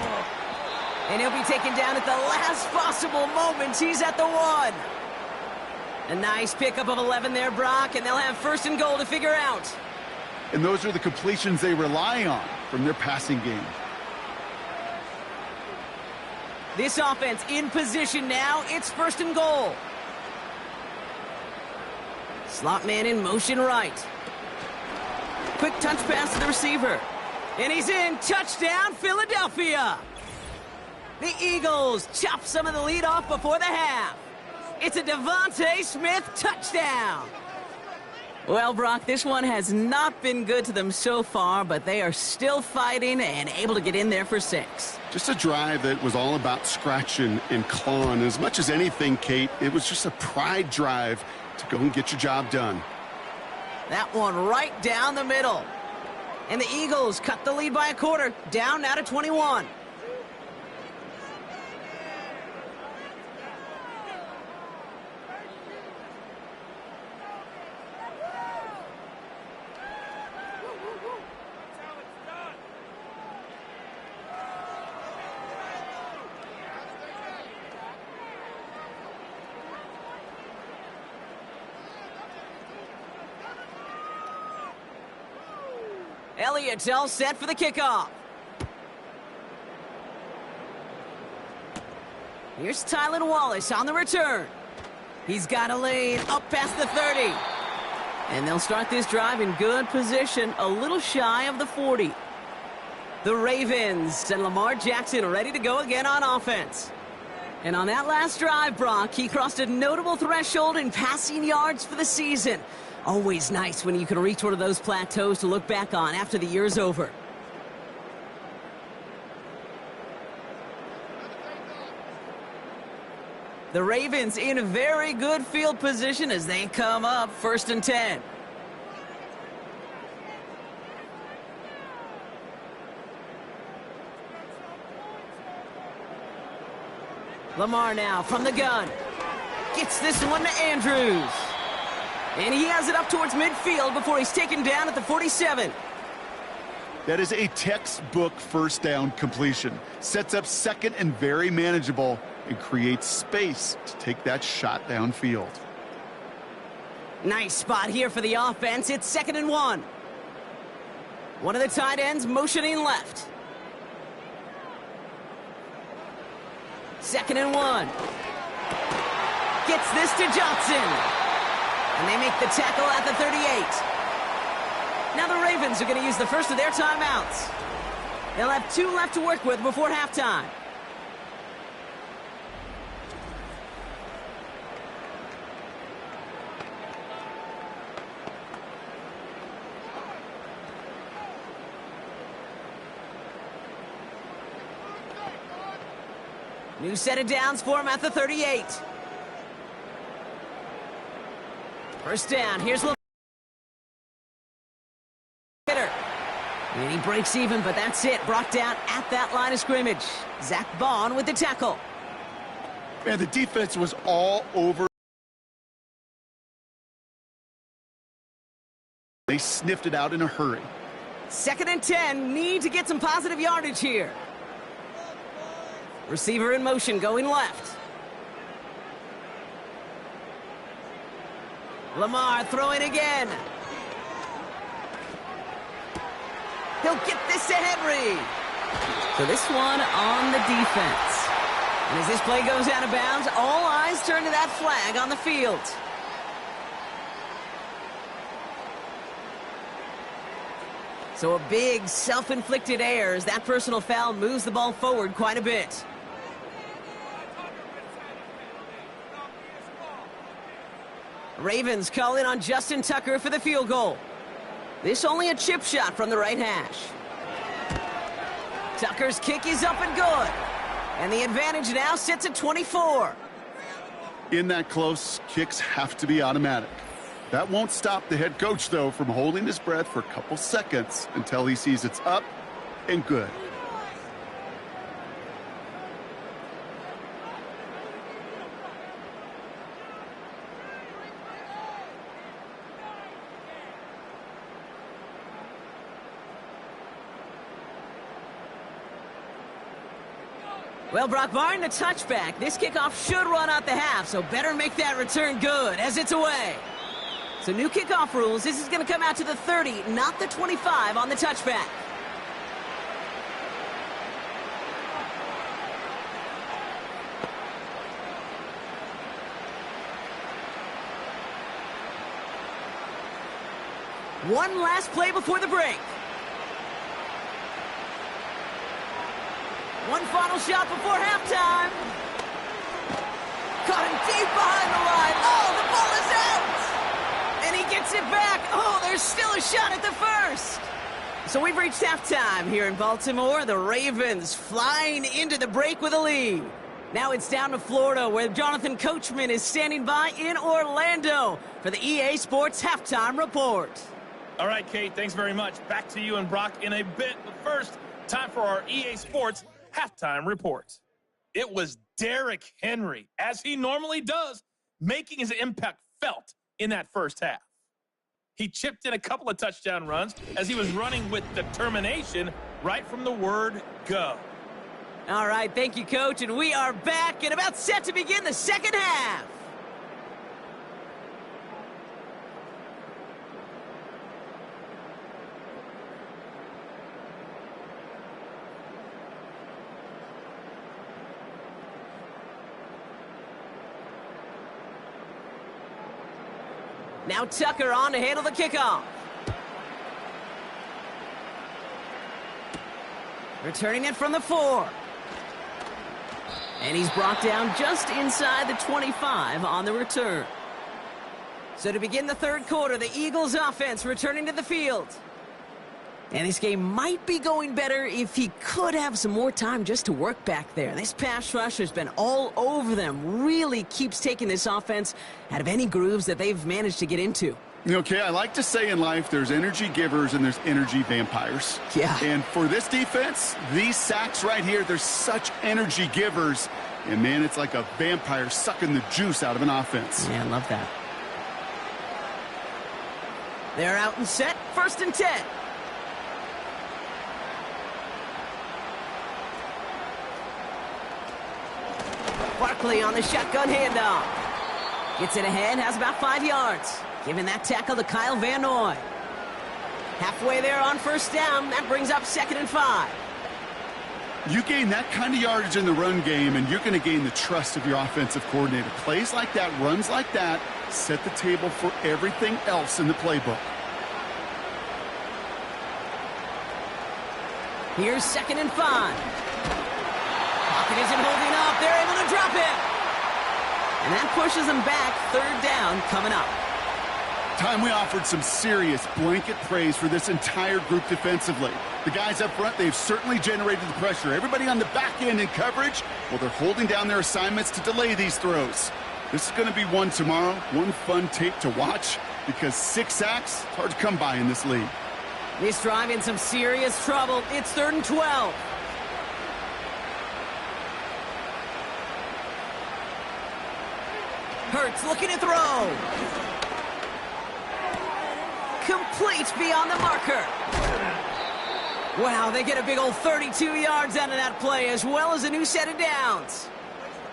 And he'll be taken down at the last possible moment. He's at the 1. A nice pickup of 11 there, Brock, and they'll have 1st and goal to figure out. And those are the completions they rely on from their passing game. This offense in position now. It's 1st and goal. Slot man in motion right. Quick touch pass to the receiver. And he's in. Touchdown, Philadelphia. The Eagles chop some of the lead off before the half. It's a Devontae Smith touchdown. Well, Brock, this one has not been good to them so far, but they are still fighting and able to get in there for 6. Just a drive that was all about scratching and clawing. As much as anything, Kate, it was just a pride drive to go and get your job done. That one right down the middle. And the Eagles cut the lead by a quarter, down now to 21. Elliott's all set for the kickoff. Here's Tylan Wallace on the return. He's got a lane up past the 30. And they'll start this drive in good position, a little shy of the 40. The Ravens send Lamar Jackson ready to go again on offense. And on that last drive, Brock, he crossed a notable threshold in passing yards for the season. Always nice when you can reach one of those plateaus to look back on after the year's over. The Ravens in a very good field position as they come up 1st and 10. Lamar now from the gun. Gets this one to Andrews. And he has it up towards midfield before he's taken down at the 47. That is a textbook 1st down completion. Sets up 2nd and very manageable and creates space to take that shot downfield. Nice spot here for the offense. It's 2nd and 1. One of the tight ends motioning left. 2nd and 1. Gets this to Johnson. And they make the tackle at the 38. Now the Ravens are going to use the first of their timeouts. They'll have 2 left to work with before halftime. New set of downs for him at the 38. 1st down. Here's Lamar. And he breaks even, but that's it. Brought down at that line of scrimmage. Zach Bond with the tackle. Man, the defense was all over. They sniffed it out in a hurry. 2nd and 10. Need to get some positive yardage here. Receiver in motion going left. Lamar throwing again. He'll get this to Henry. So this one on the defense. And as this play goes out of bounds, all eyes turn to that flag on the field. So a big self-inflicted error as that personal foul moves the ball forward quite a bit. Ravens call in on Justin Tucker for the field goal. This only a chip shot from the right hash. Tucker's kick is up and good. And the advantage now sits at 24. In that close, kicks have to be automatic. That won't stop the head coach, though, from holding his breath for a couple seconds until he sees it's up and good. Well, Brock, barring the touchback, this kickoff should run out the half, so better make that return good as it's away. So new kickoff rules, this is going to come out to the 30, not the 25 on the touchback. One last play before the break. One final shot before halftime. Caught him deep behind the line. Oh, the ball is out! And he gets it back. Oh, there's still a shot at the first. So we've reached halftime here in Baltimore. The Ravens flying into the break with a lead. Now it's down to Florida, where Jonathan Coachman is standing by in Orlando for the EA Sports Halftime Report. All right, Kate, thanks very much. Back to you and Brock in a bit. But first, time for our EA Sports Halftime Report. It was Derrick Henry, as he normally does, making his impact felt in that first half. He chipped in a couple of touchdown runs as he was running with determination right from the word go. All right, thank you, Coach, and we are back and about set to begin the second half. Now Tucker on to handle the kickoff. Returning it from the 4. And he's brought down just inside the 25 on the return. So to begin the third quarter, the Eagles offense returning to the field. And this game might be going better if he could have some more time just to work back there. This pass rush has been all over them. Really keeps taking this offense out of any grooves that they've managed to get into. Okay, I like to say in life there's energy givers and there's energy vampires. Yeah. And for this defense, these sacks right here, they're such energy givers. And, man, it's like a vampire sucking the juice out of an offense. Yeah, I love that. They're out and set. 1st and 10. Barkley on the shotgun handoff. Gets it ahead, has about 5 yards. Giving that tackle to Kyle Van Noy. Halfway there on 1st down. That brings up 2nd and 5. You gain that kind of yardage in the run game, and you're going to gain the trust of your offensive coordinator. Plays like that, runs like that, set the table for everything else in the playbook. Here's 2nd and 5. Pocket isn't holding up. They're able to drop it. And that pushes them back. 3rd down coming up. Time we offered some serious blanket praise for this entire group defensively. The guys up front, they've certainly generated the pressure. Everybody on the back end in coverage, well, they're holding down their assignments to delay these throws. This is going to be one tomorrow, one fun tape to watch, because 6 sacks, it's hard to come by in this league. This drive in some serious trouble. It's 3rd and 12. Hurts looking to throw. Complete beyond the marker. Wow, they get a big old 32 yards out of that play, as well as a new set of downs.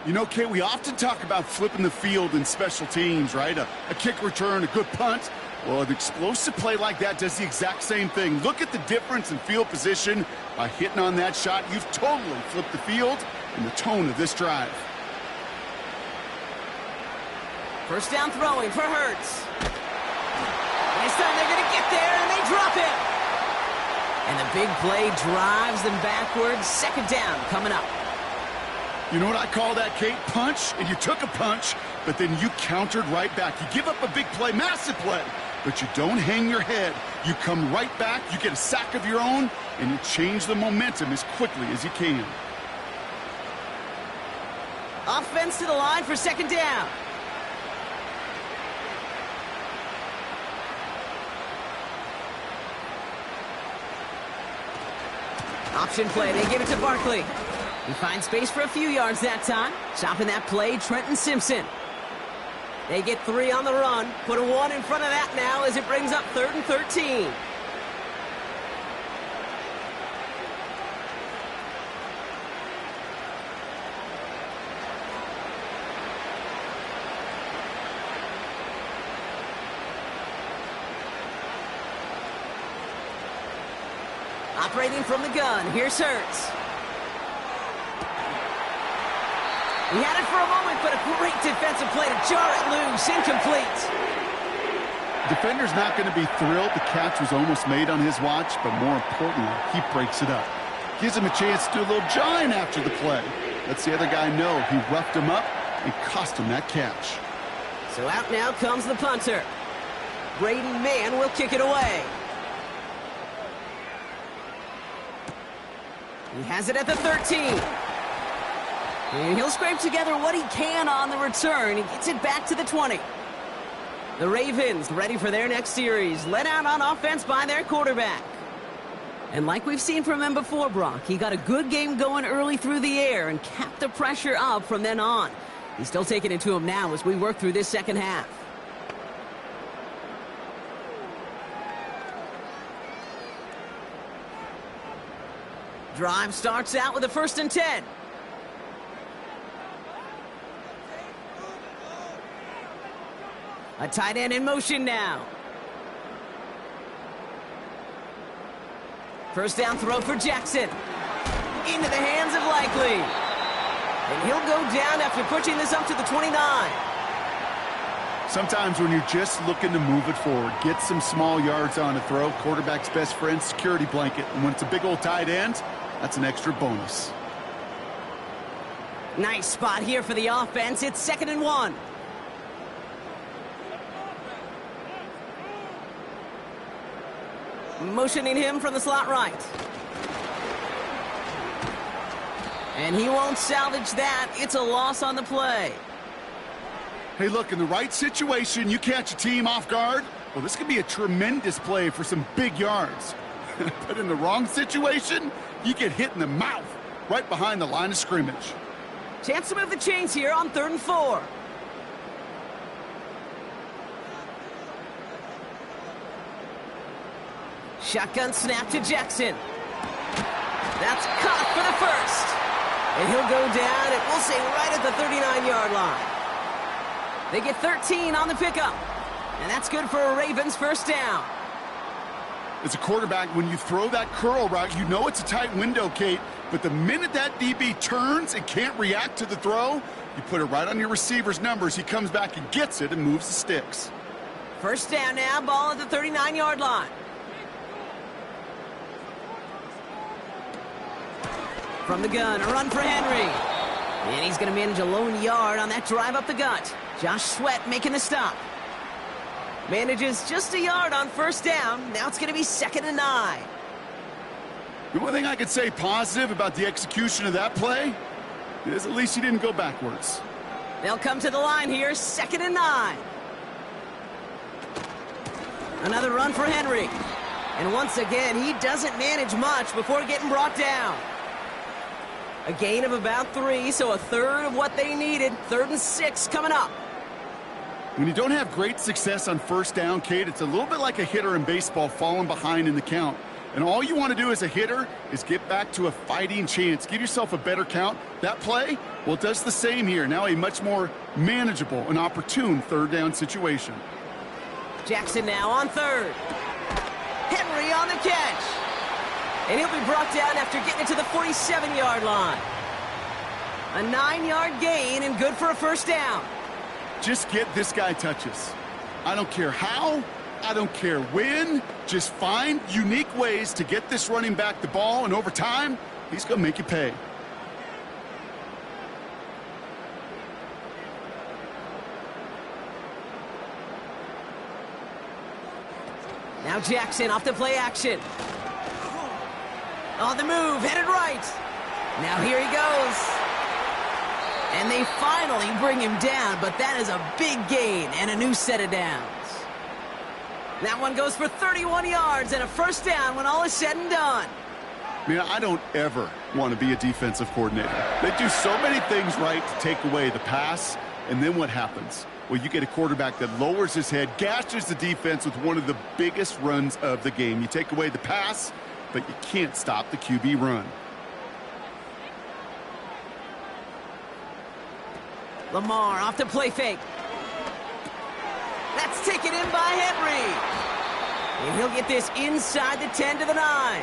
You know, Kate, we often talk about flipping the field in special teams, right? A kick return, a good punt. Well, an explosive play like that does the exact same thing. Look at the difference in field position. By hitting on that shot, you've totally flipped the field and the tone of this drive. 1st down throwing for Hurts. This time they're going to get there, and they drop it. And the big play drives them backwards. 2nd down coming up. You know what I call that, Kate? Punch, and you took a punch, but then you countered right back. You give up a big play, massive play, but you don't hang your head. You come right back, you get a sack of your own, and you change the momentum as quickly as you can. Offense to the line for 2nd down. Option play, they give it to Barkley. He finds space for a few yards that time. Stopping that play, Trenton Simpson. They get 3 on the run. Put a 1 in front of that now as it brings up 3rd and 13. Operating from the gun, here's Hurts. He had it for a moment, but a great defensive play to jar it loose. Incomplete. Defender's not going to be thrilled. The catch was almost made on his watch, but more importantly, he breaks it up. Gives him a chance to do a little jawing after the play. Lets the other guy know he roughed him up and cost him that catch. So out now comes the punter. Brady Mann will kick it away. He has it at the 13. And he'll scrape together what he can on the return. He gets it back to the 20. The Ravens ready for their next series. Led out on offense by their quarterback. And like we've seen from him before, Brock, he got a good game going early through the air and kept the pressure up from then on. He's still taking it to him now as we work through this second half. Drive starts out with a 1st and 10. A tight end in motion now. First down throw for Jackson. Into the hands of Likely. And he'll go down after pushing this up to the 29. Sometimes when you're just looking to move it forward, get some small yards on a throw, quarterback's best friend, security blanket. And when it's a big old tight end, that's an extra bonus. Nice spot here for the offense. It's 2nd and 1. Motioning him from the slot right. And he won't salvage that. It's a loss on the play. Hey, look, in the right situation, you catch a team off guard. Well, this could be a tremendous play for some big yards. But in the wrong situation, you get hit in the mouth right behind the line of scrimmage. Chance to move the chains here on 3rd and 4. Shotgun snap to Jackson. That's caught for the 1st. And he'll go down, and we'll say right at the 39-yard line. They get 13 on the pickup. And that's good for a Ravens 1st down. As a quarterback, when you throw that curl route, you know it's a tight window, Kate. But the minute that DB turns and can't react to the throw, you put it right on your receiver's numbers. He comes back and gets it and moves the sticks. 1st down now, ball at the 39-yard line. From the gun, a run for Henry. And he's going to manage a lone yard on that drive up the gut. Josh Sweat making the stop. Manages just a yard on 1st down. Now it's going to be 2nd and 9. The one thing I could say positive about the execution of that play is at least he didn't go backwards. They'll come to the line here, 2nd and 9. Another run for Henry. And once again, he doesn't manage much before getting brought down. A gain of about 3, so a third of what they needed. 3rd and 6 coming up. When you don't have great success on 1st down, Kate, it's a little bit like a hitter in baseball falling behind in the count. And all you want to do as a hitter is get back to a fighting chance. Give yourself a better count. That play, well, it does the same here. Now a much more manageable and opportune 3rd down situation. Jackson now on 3rd. Henry on the catch. And he'll be brought down after getting it to the 47-yard line. A 9-yard gain and good for a 1st down. Just get this guy touches. I don't care how, I don't care when. Just find unique ways to get this running back the ball, and over time, he's going to make you pay. Now Jackson off the play action. On the move, headed right. Now here he goes. And they finally bring him down, but that is a big gain and a new set of downs. That one goes for 31 yards and a 1st down when all is said and done. Man, I don't ever want to be a defensive coordinator. They do so many things right to take away the pass, and then what happens? Well, you get a quarterback that lowers his head, gashes the defense with one of the biggest runs of the game. You take away the pass, but you can't stop the QB run. Lamar off the play fake. That's taken in by Henry. And he'll get this inside the 10 to the 9.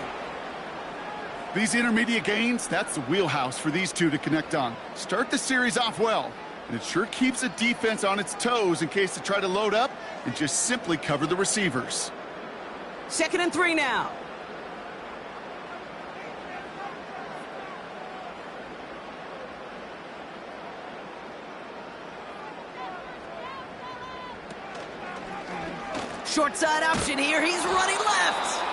These intermediate gains, that's the wheelhouse for these two to connect on. Start the series off well, and it sure keeps the defense on its toes in case they try to load up and just simply cover the receivers. 2nd and 3 now. Short side option here. He's running left.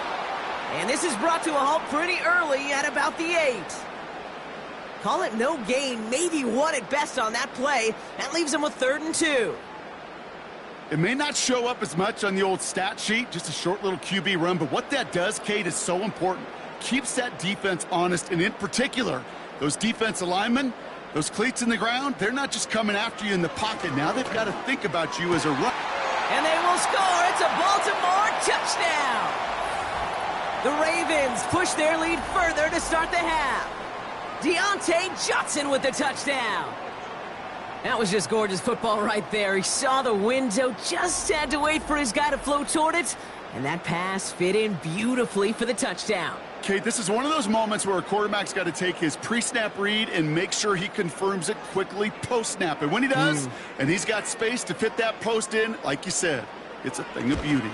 And this is brought to a halt pretty early at about the 8. Call it no gain, maybe 1 at best on that play. That leaves him with 3rd and 2. It may not show up as much on the old stat sheet, just a short little QB run, but what that does, Kate, is so important. Keeps that defense honest, and in particular, those defensive linemen, those cleats in the ground, they're not just coming after you in the pocket. Now they've got to think about you as a run. And they will score. It's a Baltimore touchdown. The Ravens push their lead further to start the half. Deontay Johnson with the touchdown. That was just gorgeous football right there. He saw the window, just had to wait for his guy to flow toward it, and that pass fit in beautifully for the touchdown. Kate, this is one of those moments where a quarterback's got to take his pre-snap read and make sure he confirms it quickly post-snap. And when he does, and he's got space to fit that post in, like you said, it's a thing of beauty.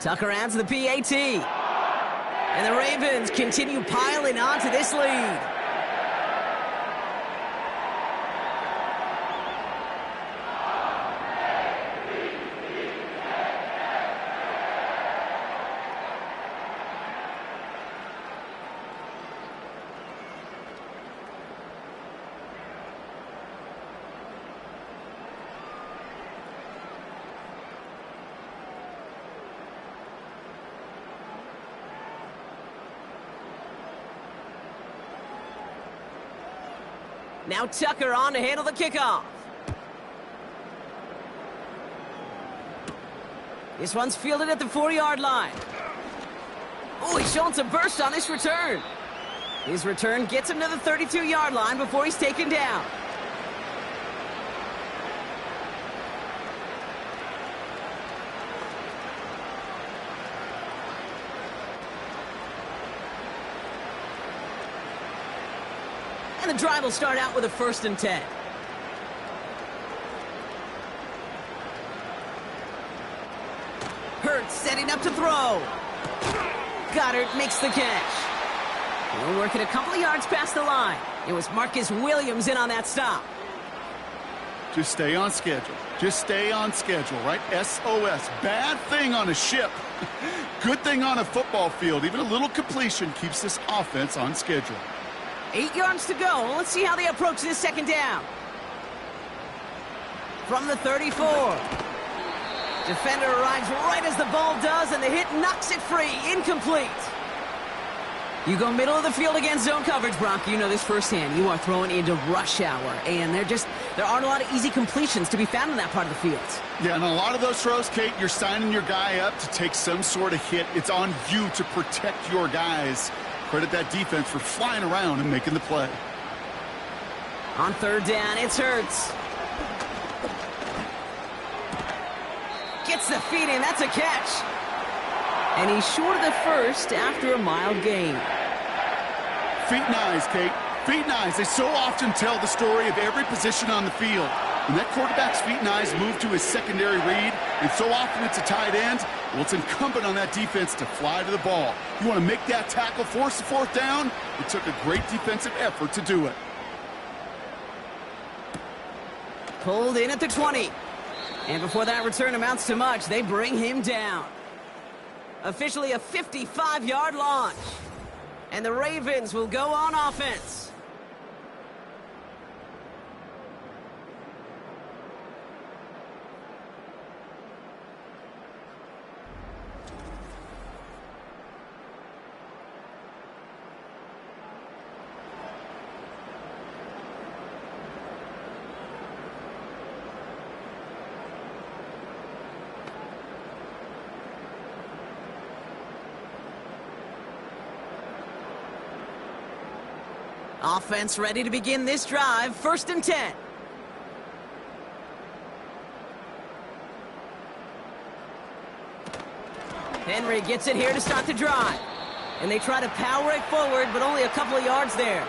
Tucker adds the PAT. And the Ravens continue piling on to this lead. Now Tucker on to handle the kickoff. This one's fielded at the 4-yard line. Oh, he's showing some burst on this return. His return gets him to the 32-yard line before he's taken down. And the drive will start out with a 1st and 10. Hurts setting up to throw. Goddard makes the catch. We're working a couple of yards past the line. It was Marcus Williams in on that stop. Just stay on schedule. Just stay on schedule, right? SOS. Bad thing on a ship. Good thing on a football field. Even a little completion keeps this offense on schedule. 8 yards to go. Let's see how they approach this 2nd down. From the 34. Defender arrives right as the ball does, and the hit knocks it free. Incomplete. You go middle of the field against zone coverage, Brock. You know this firsthand. You are throwing into rush hour, and there aren't a lot of easy completions to be found in that part of the field. Yeah, and a lot of those throws, Kate, you're signing your guy up to take some sort of hit. It's on you to protect your guys. Credit that defense for flying around and making the play. On 3rd down, it's Hurts. Gets the feet in. That's a catch. And he's short of the 1st after a mild gain. Feet and eyes, Kate. Feet and eyes. They so often tell the story of every position on the field. When that quarterback's feet and eyes move to his secondary read, and so often it's a tight end, well, it's incumbent on that defense to fly to the ball. You want to make that tackle, force the 4th down? It took a great defensive effort to do it. Pulled in at the 20. And before that return amounts to much, they bring him down. Officially a 55-yard launch. And the Ravens will go on offense. Offense ready to begin this drive. 1st and 10. Henry gets it here to start the drive. And they try to power it forward, but only a couple of yards there.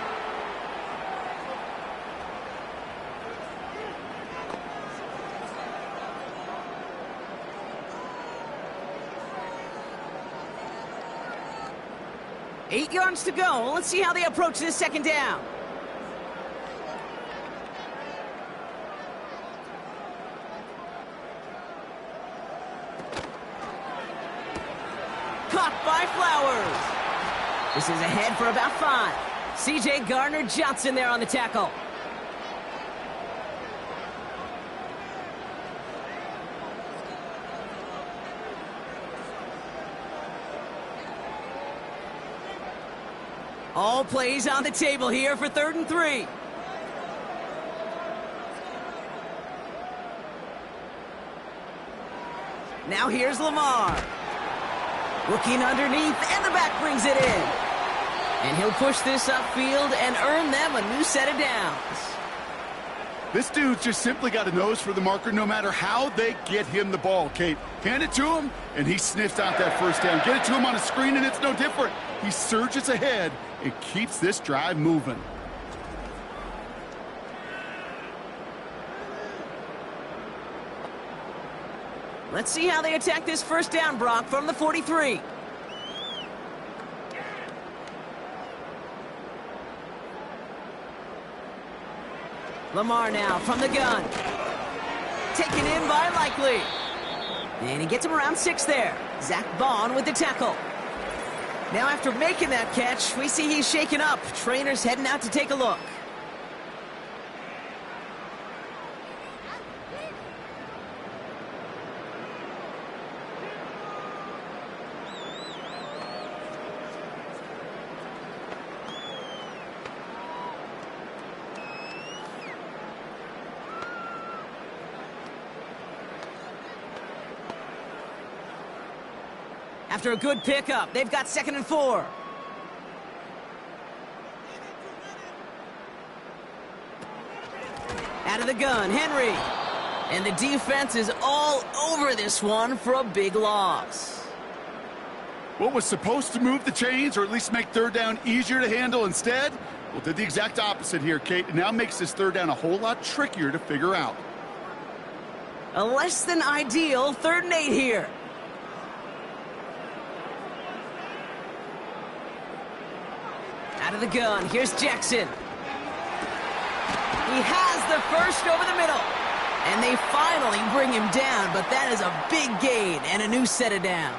Eight yards to go. Let's see how they approach this second down. Caught by Flowers. This is ahead for about 5. C.J. Gardner-Johnson there on the tackle. All plays on the table here for 3rd and 3. Now here's Lamar. Looking underneath, and the back brings it in. And he'll push this upfield and earn them a new set of downs. This dude's just simply got a nose for the marker no matter how they get him the ball, Kate. Hand it to him, and he sniffs out that first down. Get it to him on a screen, and it's no different. He surges ahead and keeps this drive moving. Let's see how they attack this first down, Brock, from the 43. Lamar now from the gun. Taken in by Likely. And he gets him around 6 there. Zach Bond with the tackle. Now after making that catch, we see he's shaken up. Trainer's heading out to take a look. After a good pickup, they've got 2nd and 4. Out of the gun, Henry. And the defense is all over this one for a big loss. What was supposed to move the chains or at least make 3rd down easier to handle instead? Well, did the exact opposite here, Kate. It now makes this 3rd down a whole lot trickier to figure out. A less than ideal 3rd and 8 here. Out of the gun, here's Jackson. He has the first over the middle. And they finally bring him down, but that is a big gain and a new set of downs.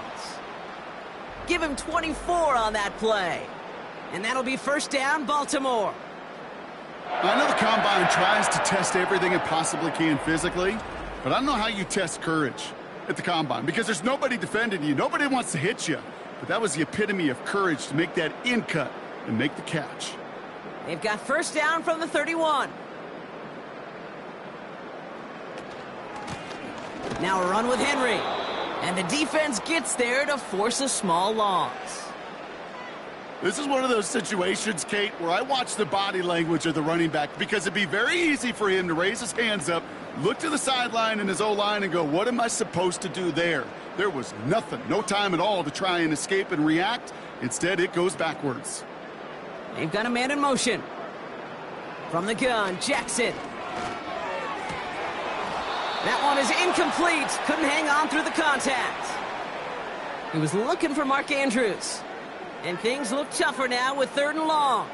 Give him 24 on that play. And that'll be 1st down, Baltimore. I know the Combine tries to test everything it possibly can physically, but I don't know how you test courage at the Combine because there's nobody defending you. Nobody wants to hit you. But that was the epitome of courage to make that in cut and make the catch. They've got 1st down from the 31. Now a run with Henry. And the defense gets there to force a small loss. This is one of those situations, Kate, where I watch the body language of the running back because it'd be very easy for him to raise his hands up, look to the sideline in his O-line and go, what am I supposed to do there? There was nothing, no time at all to try and escape and react. Instead, it goes backwards. They've got a man in motion. From the gun, Jackson. That one is incomplete. Couldn't hang on through the contact. He was looking for Mark Andrews. And things look tougher now with 3rd and long.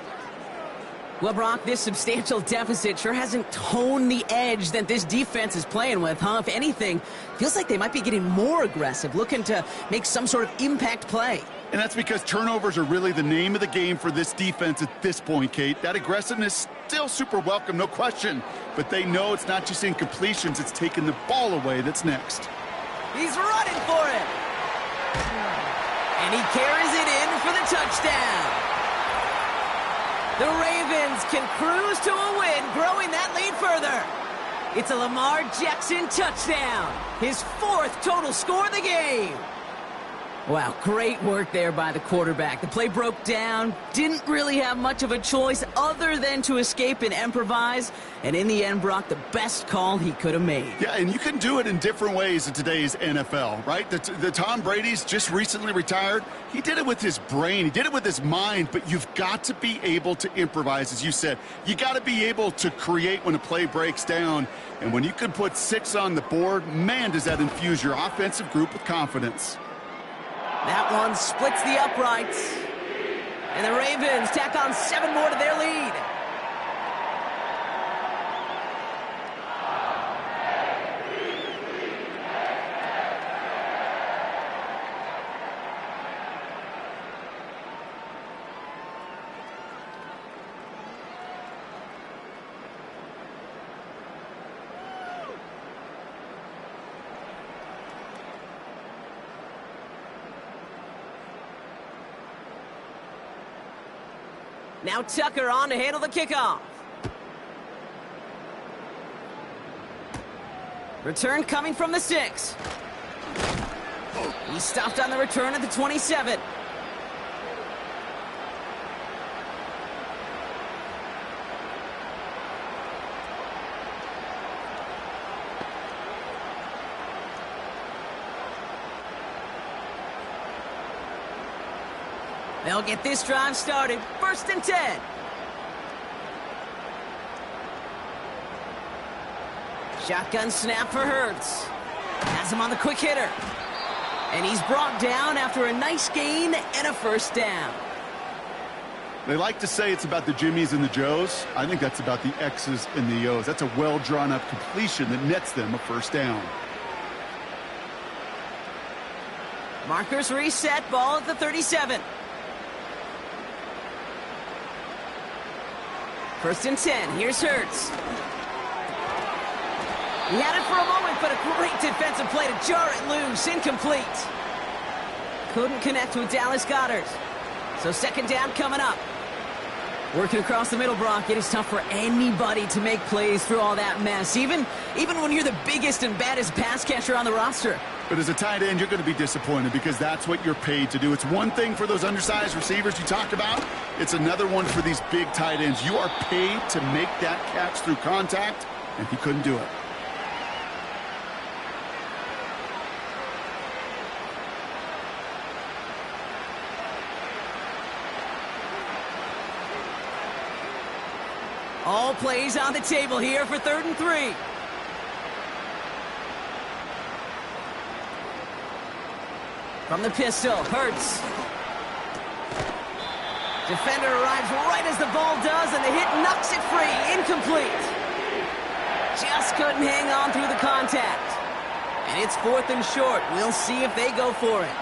Well, Brock, this substantial deficit sure hasn't toned the edge that this defense is playing with, huh? If anything, feels like they might be getting more aggressive, looking to make some sort of impact play. And that's because turnovers are really the name of the game for this defense at this point, Kate. That aggressiveness still super welcome, no question. But they know it's not just incompletions, it's taking the ball away that's next. He's running for it. And he carries it in for the touchdown. The Ravens can cruise to a win, growing that lead further. It's a Lamar Jackson touchdown, his 4th total score of the game. Wow, great work there by the quarterback. The play broke down, didn't really have much of a choice other than to escape and improvise, and in the end, Brock, the best call he could have made. Yeah, and you can do it in different ways in today's NFL, right? The Tom Brady's just recently retired. He did it with his brain. He did it with his mind, but you've got to be able to improvise, as you said. You got to be able to create when a play breaks down, and when you can put 6 on the board, man, does that infuse your offensive group with confidence. That one splits the uprights. And the Ravens tack on 7 more to their lead. Now Tucker on to handle the kickoff. Return coming from the 6. He stopped on the return at the 27. They'll get this drive started. 1st and 10. Shotgun snap for Hurts. Has him on the quick hitter. And he's brought down after a nice gain and a 1st down. They like to say it's about the Jimmies and the Joes. I think that's about the X's and the O's. That's a well-drawn-up completion that nets them a 1st down. Markers reset, ball at the 37. 1st and 10. Here's Hurts. He had it for a moment, but a great defensive play to jar it loose. Incomplete. Couldn't connect with Dallas Goedert. So 2nd down coming up. Working across the middle, Brock. It is tough for anybody to make plays through all that mess, even when you're the biggest and baddest pass catcher on the roster. But as a tight end, you're going to be disappointed because that's what you're paid to do. It's one thing for those undersized receivers you talk about. It's another one for these big tight ends. You are paid to make that catch through contact, and he couldn't do it. All plays on the table here for 3rd and 3. From the pistol, Hurts. Defender arrives right as the ball does, and the hit knocks it free. Incomplete. Just couldn't hang on through the contact. And it's 4th and short. We'll see if they go for it.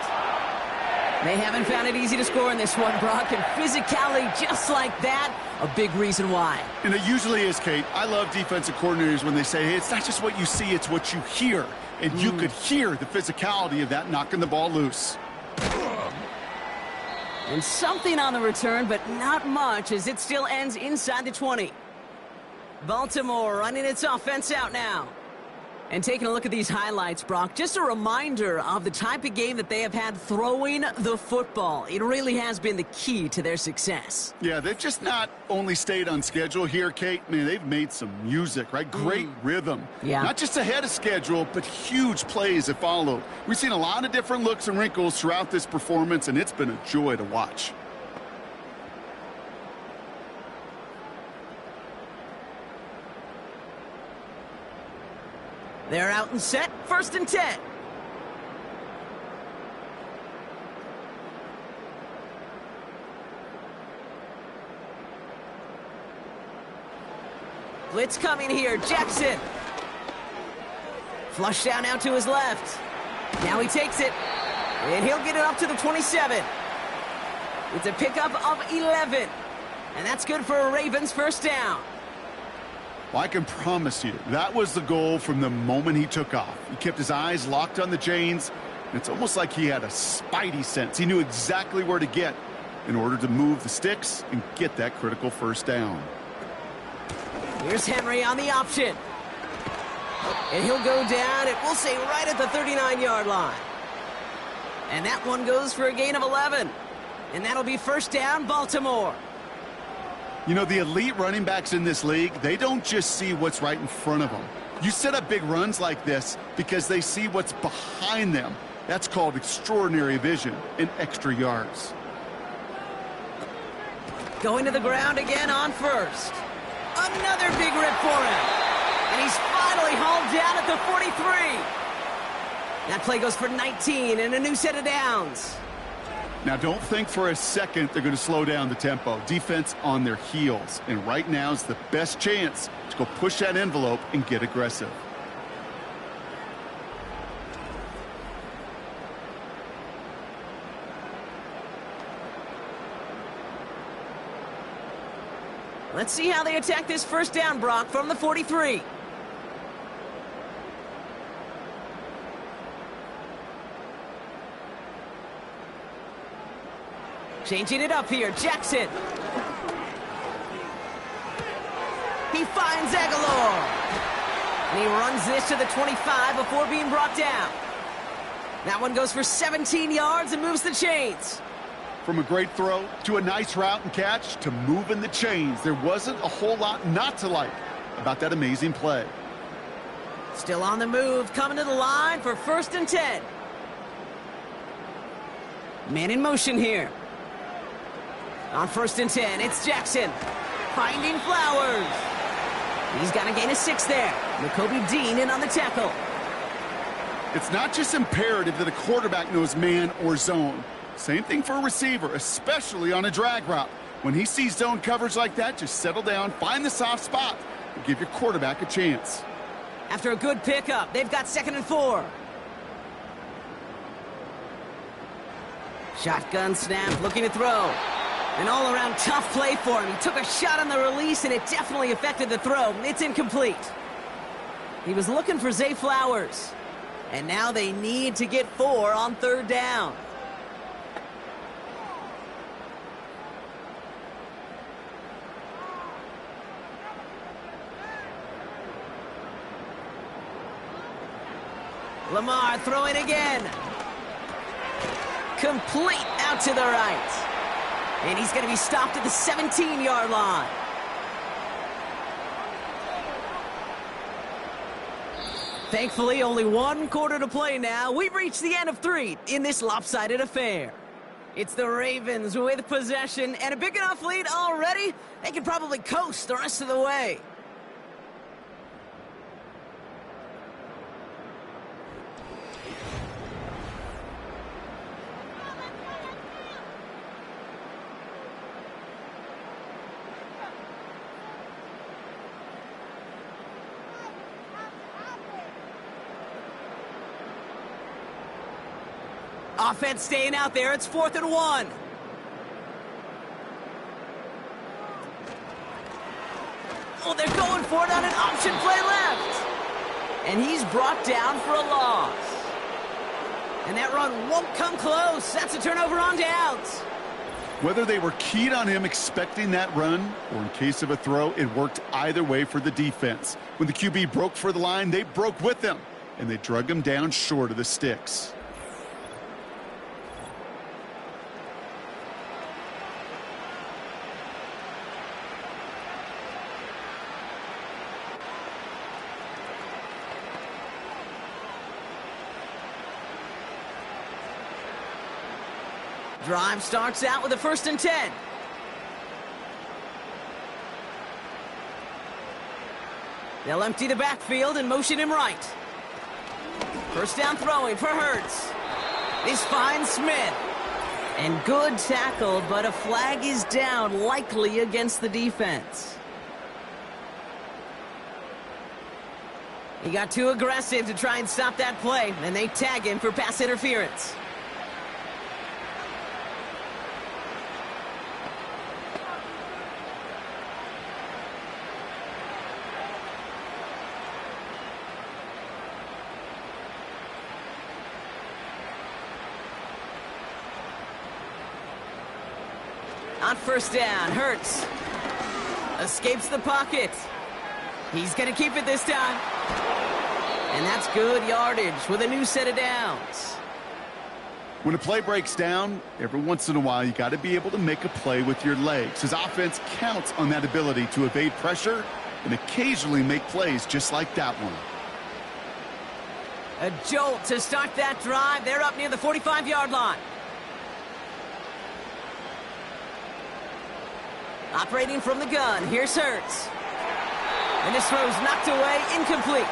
They haven't found it easy to score in this one, Brock, and physicality just like that, a big reason why. And it usually is, Kate. I love defensive coordinators when they say, hey, it's not just what you see, it's what you hear. And you could hear the physicality of that knocking the ball loose. And something on the return, but not much, as it still ends inside the 20. Baltimore running its offense out now. And taking a look at these highlights, Brock, just a reminder of the type of game that they have had throwing the football. It really has been the key to their success. Yeah, they've just not only stayed on schedule here, Kate. Man, they've made some music, right? Great rhythm. Yeah. Not just ahead of schedule, but huge plays that followed. We've seen a lot of different looks and wrinkles throughout this performance, and it's been a joy to watch. They're out and set. 1st and 10. Blitz coming here. Jackson. Flush down out to his left. Now he takes it. And he'll get it up to the 27. It's a pickup of 11. And that's good for a Ravens 1st down. Well, I can promise you, that was the goal from the moment he took off. He kept his eyes locked on the chains. And it's almost like he had a spidey sense. He knew exactly where to get in order to move the sticks and get that critical 1st down. Here's Henry on the option. And he'll go down, and we'll say right at the 39-yard line. And that one goes for a gain of 11. And that'll be first down, Baltimore. You know, the elite running backs in this league, they don't just see what's right in front of them. You set up big runs like this because they see what's behind them. That's called extraordinary vision and extra yards. Going to the ground again on first. Another big rip for him. And he's finally hauled down at the 43. That play goes for 19 and a new set of downs. Now, don't think for a second they're going to slow down the tempo. Defense on their heels. And right now is the best chance to go push that envelope and get aggressive. Let's see how they attack this first down, Brock, from the 43. Changing it up here, Jackson. He finds Aguilar. And he runs this to the 25 before being brought down. That one goes for 17 yards and moves the chains. From a great throw to a nice route and catch to moving the chains, there wasn't a whole lot not to like about that amazing play. Still on the move, coming to the line for first and 10. Man in motion here. On first and 10, it's Jackson. Finding Flowers. He's got a gain of 6 there. Nakobe Dean in on the tackle. It's not just imperative that a quarterback knows man or zone. Same thing for a receiver, especially on a drag route. When he sees zone coverage like that, just settle down, find the soft spot, and give your quarterback a chance. After a good pickup, they've got 2nd and 4. Shotgun snap, looking to throw. An all-around tough play for him. He took a shot on the release, and it definitely affected the throw. It's incomplete. He was looking for Zay Flowers. And now they need to get 4 on 3rd down. Lamar throwing again. Complete out to the right. And he's going to be stopped at the 17-yard line. Thankfully, only 1 quarter to play now. We've reached the end of 3 in this lopsided affair. It's the Ravens with possession and a big enough lead already. They can probably coast the rest of the way. Offense staying out there. It's 4th and 1. Oh, they're going for it on an option play left. And he's brought down for a loss. And that run won't come close. That's a turnover on downs. Whether they were keyed on him expecting that run or in case of a throw, it worked either way for the defense. When the QB broke for the line, they broke with him. And they drug him down short of the sticks. Drive starts out with a 1st and 10. They'll empty the backfield and motion him right. First down throwing for Hurts. This finds Smith. And good tackle, but a flag is down, likely against the defense. He got too aggressive to try and stop that play, and they tag him for pass interference. On first down, Hurts escapes the pocket. He's going to keep it this time. And that's good yardage with a new set of downs. When a play breaks down, every once in a while, you got to be able to make a play with your legs. His offense counts on that ability to evade pressure and occasionally make plays just like that one. A jolt to start that drive. They're up near the 45-yard line. Operating from the gun, here's Hurts. And this throw's knocked away, incomplete.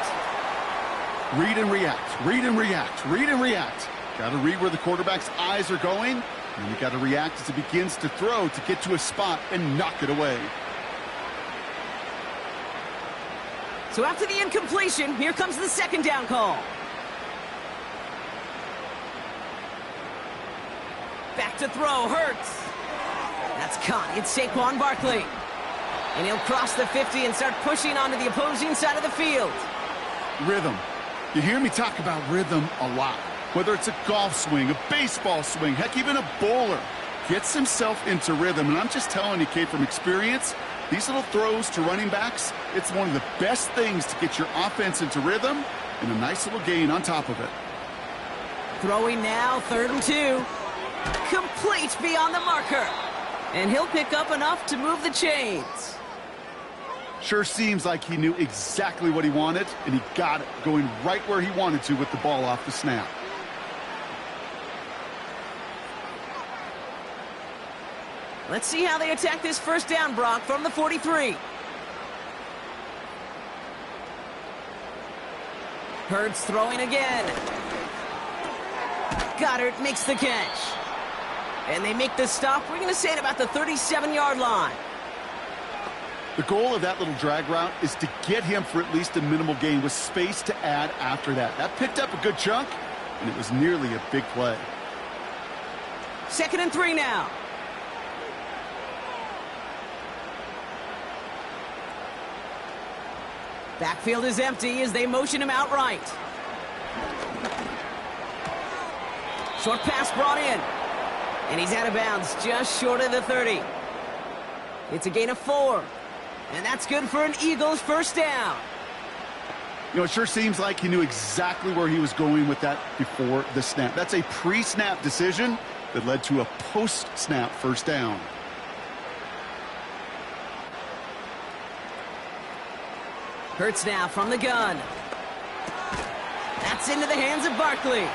Read and react, read and react, read and react. Got to read where the quarterback's eyes are going, and you got to react as he begins to throw to get to a spot and knock it away. So after the incompletion, here comes the second down call. Back to throw, Hurts. That's caught. It's Saquon Barkley. And he'll cross the 50 and start pushing onto the opposing side of the field. Rhythm. You hear me talk about rhythm a lot. Whether it's a golf swing, a baseball swing, heck, even a bowler gets himself into rhythm. And I'm just telling you, Kate, from experience, these little throws to running backs, it's one of the best things to get your offense into rhythm and a nice little gain on top of it. Throwing now, 3rd and 2. Complete beyond the marker. And he'll pick up enough to move the chains. Sure seems like he knew exactly what he wanted, and he got it, going right where he wanted to with the ball off the snap. Let's see how they attack this first down, Brock, from the 43. Hurts throwing again. Goddard makes the catch. And they make the stop. We're going to say it about the 37-yard line. The goal of that little drag route is to get him for at least a minimal gain with space to add after that. That picked up a good chunk, and it was nearly a big play. 2nd and 3 now. Backfield is empty as they motion him outright. Short pass brought in. And he's out of bounds just short of the 30. It's a gain of 4. And that's good for an Eagles first down. You know, it sure seems like he knew exactly where he was going with that before the snap. That's a pre-snap decision that led to a post-snap first down. Hurts now from the gun. That's into the hands of Barkley.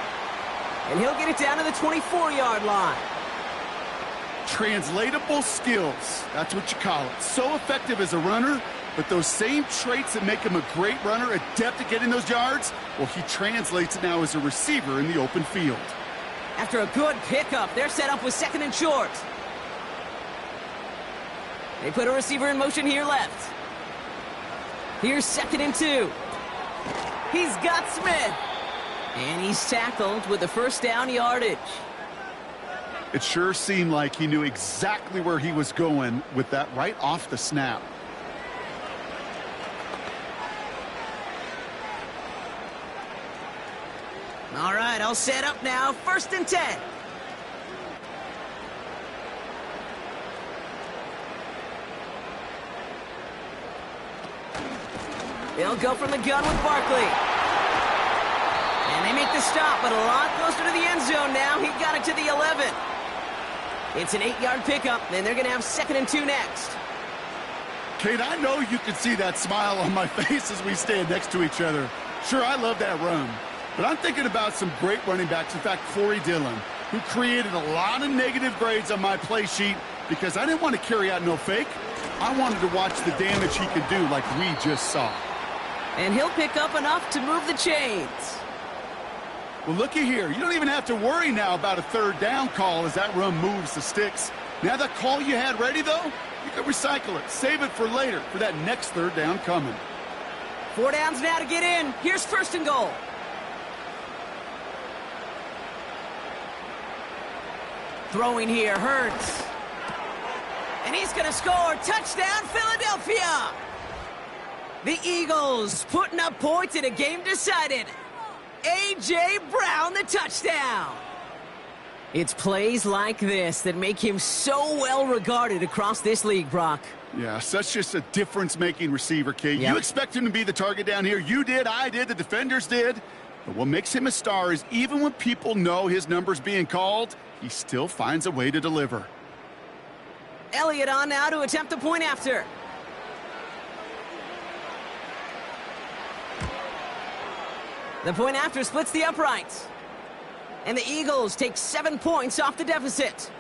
And he'll get it down to the 24-yard line. Translatable skills. That's what you call it. So effective as a runner, but those same traits that make him a great runner, adept at getting those yards, well, he translates it now as a receiver in the open field. After a good pickup, they're set up with 2nd and short. They put a receiver in motion here left. Here's 2nd and 2. He's got Smith. And he's tackled with the first down yardage. It sure seemed like he knew exactly where he was going with that right off the snap. All right, all set up now. 1st and 10. They'll go from the gun with Barkley. And they make the stop, but a lot closer to the end zone now. He got it to the 11. It's an 8-yard pickup, and they're going to have 2nd and 2 next. Kate, I know you can see that smile on my face as we stand next to each other. Sure, I love that run. But I'm thinking about some great running backs. In fact, Corey Dillon, who created a lot of negative grades on my play sheet because I didn't want to carry out no fake. I wanted to watch the damage he could do like we just saw. And he'll pick up enough to move the chains. Well, looky here. You don't even have to worry now about a 3rd down call as that run moves the sticks. Now that call you had ready, though, you can recycle it. Save it for later for that next 3rd down coming. 4 downs now to get in. Here's 1st and goal. Throwing here, Hurts. And he's going to score. Touchdown, Philadelphia! The Eagles putting up points in a game decided. A.J. Brown, the touchdown. It's plays like this that make him so well regarded across this league, Brock. Yeah, such just a difference-making receiver, Kate. Yep. You expect him to be the target down here. You did, I did, the defenders did. But what makes him a star is even when people know his number's being called, he still finds a way to deliver. Elliott on now to attempt the point after. The point after splits the uprights. And the Eagles take 7 points off the deficit.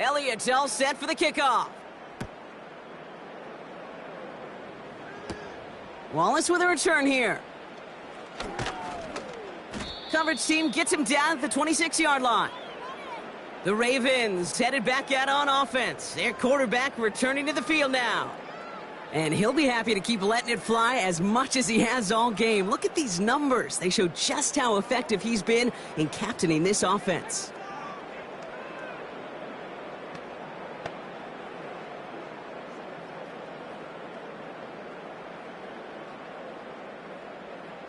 Elliott's all set for the kickoff. Wallace with a return here. Coverage team gets him down at the 26-yard line. The Ravens headed back out on offense. Their quarterback returning to the field now. And he'll be happy to keep letting it fly as much as he has all game. Look at these numbers. They show just how effective he's been in captaining this offense.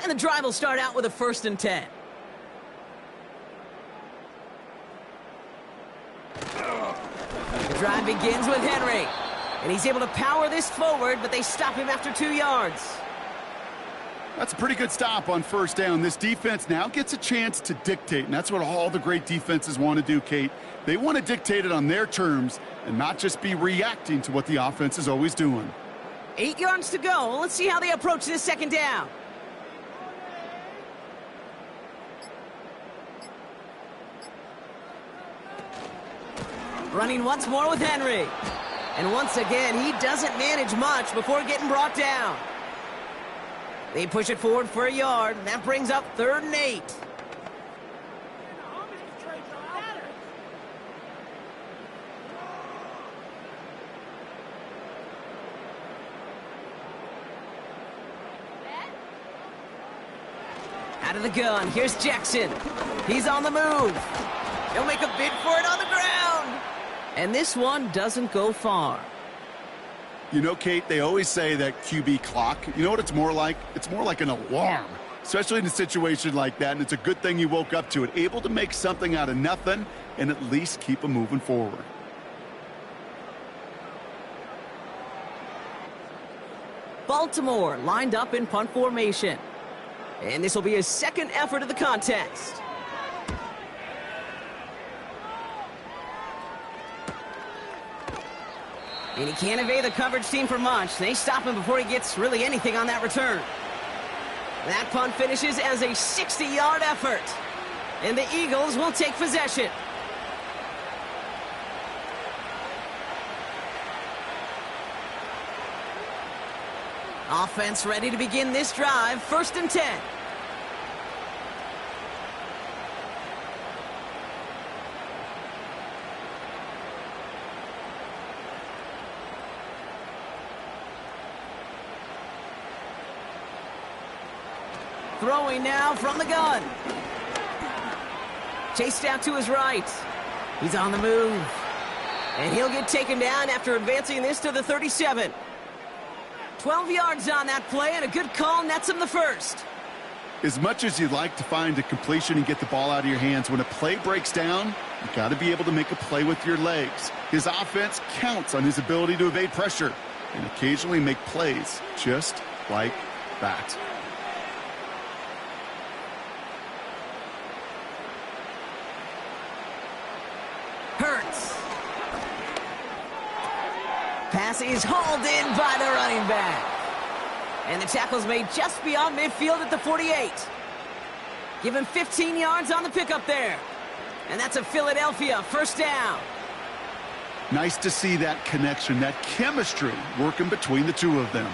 And the drive will start out with a 1st and 10. The drive begins with Henry. And he's able to power this forward, but they stop him after 2 yards. That's a pretty good stop on 1st down. This defense now gets a chance to dictate, and that's what all the great defenses want to do, Kate. They want to dictate it on their terms and not just be reacting to what the offense is always doing. 8 yards to go. Let's see how they approach this 2nd down. Running once more with Henry. And once again, he doesn't manage much before getting brought down. They push it forward for a yard, and that brings up 3rd and 8. Out of the gun, here's Jackson. He's on the move. He'll make a bid for it on the ground. And this one doesn't go far. You know, Kate, they always say that QB clock, you know what it's more like? It's more like an alarm, especially in a situation like that, and it's a good thing you woke up to it, able to make something out of nothing and at least keep them moving forward. Baltimore lined up in punt formation. And this will be his 2nd effort of the contest. And he can't evade the coverage team for much. They stop him before he gets really anything on that return. That punt finishes as a 60-yard effort. And the Eagles will take possession. Offense ready to begin this drive. 1st and 10. Throwing now from the gun. Chased out to his right. He's on the move. And he'll get taken down after advancing this to the 37. 12 yards on that play, and a good call nets him the 1st. As much as you'd like to find a completion and get the ball out of your hands, when a play breaks down, you've got to be able to make a play with your legs. His offense counts on his ability to evade pressure and occasionally make plays just like that. Hurts. Pass is hauled in by the running back. And the tackle's made just beyond midfield at the 48. Give him 15 yards on the pickup there. And that's a Philadelphia 1st down. Nice to see that connection, that chemistry working between the two of them.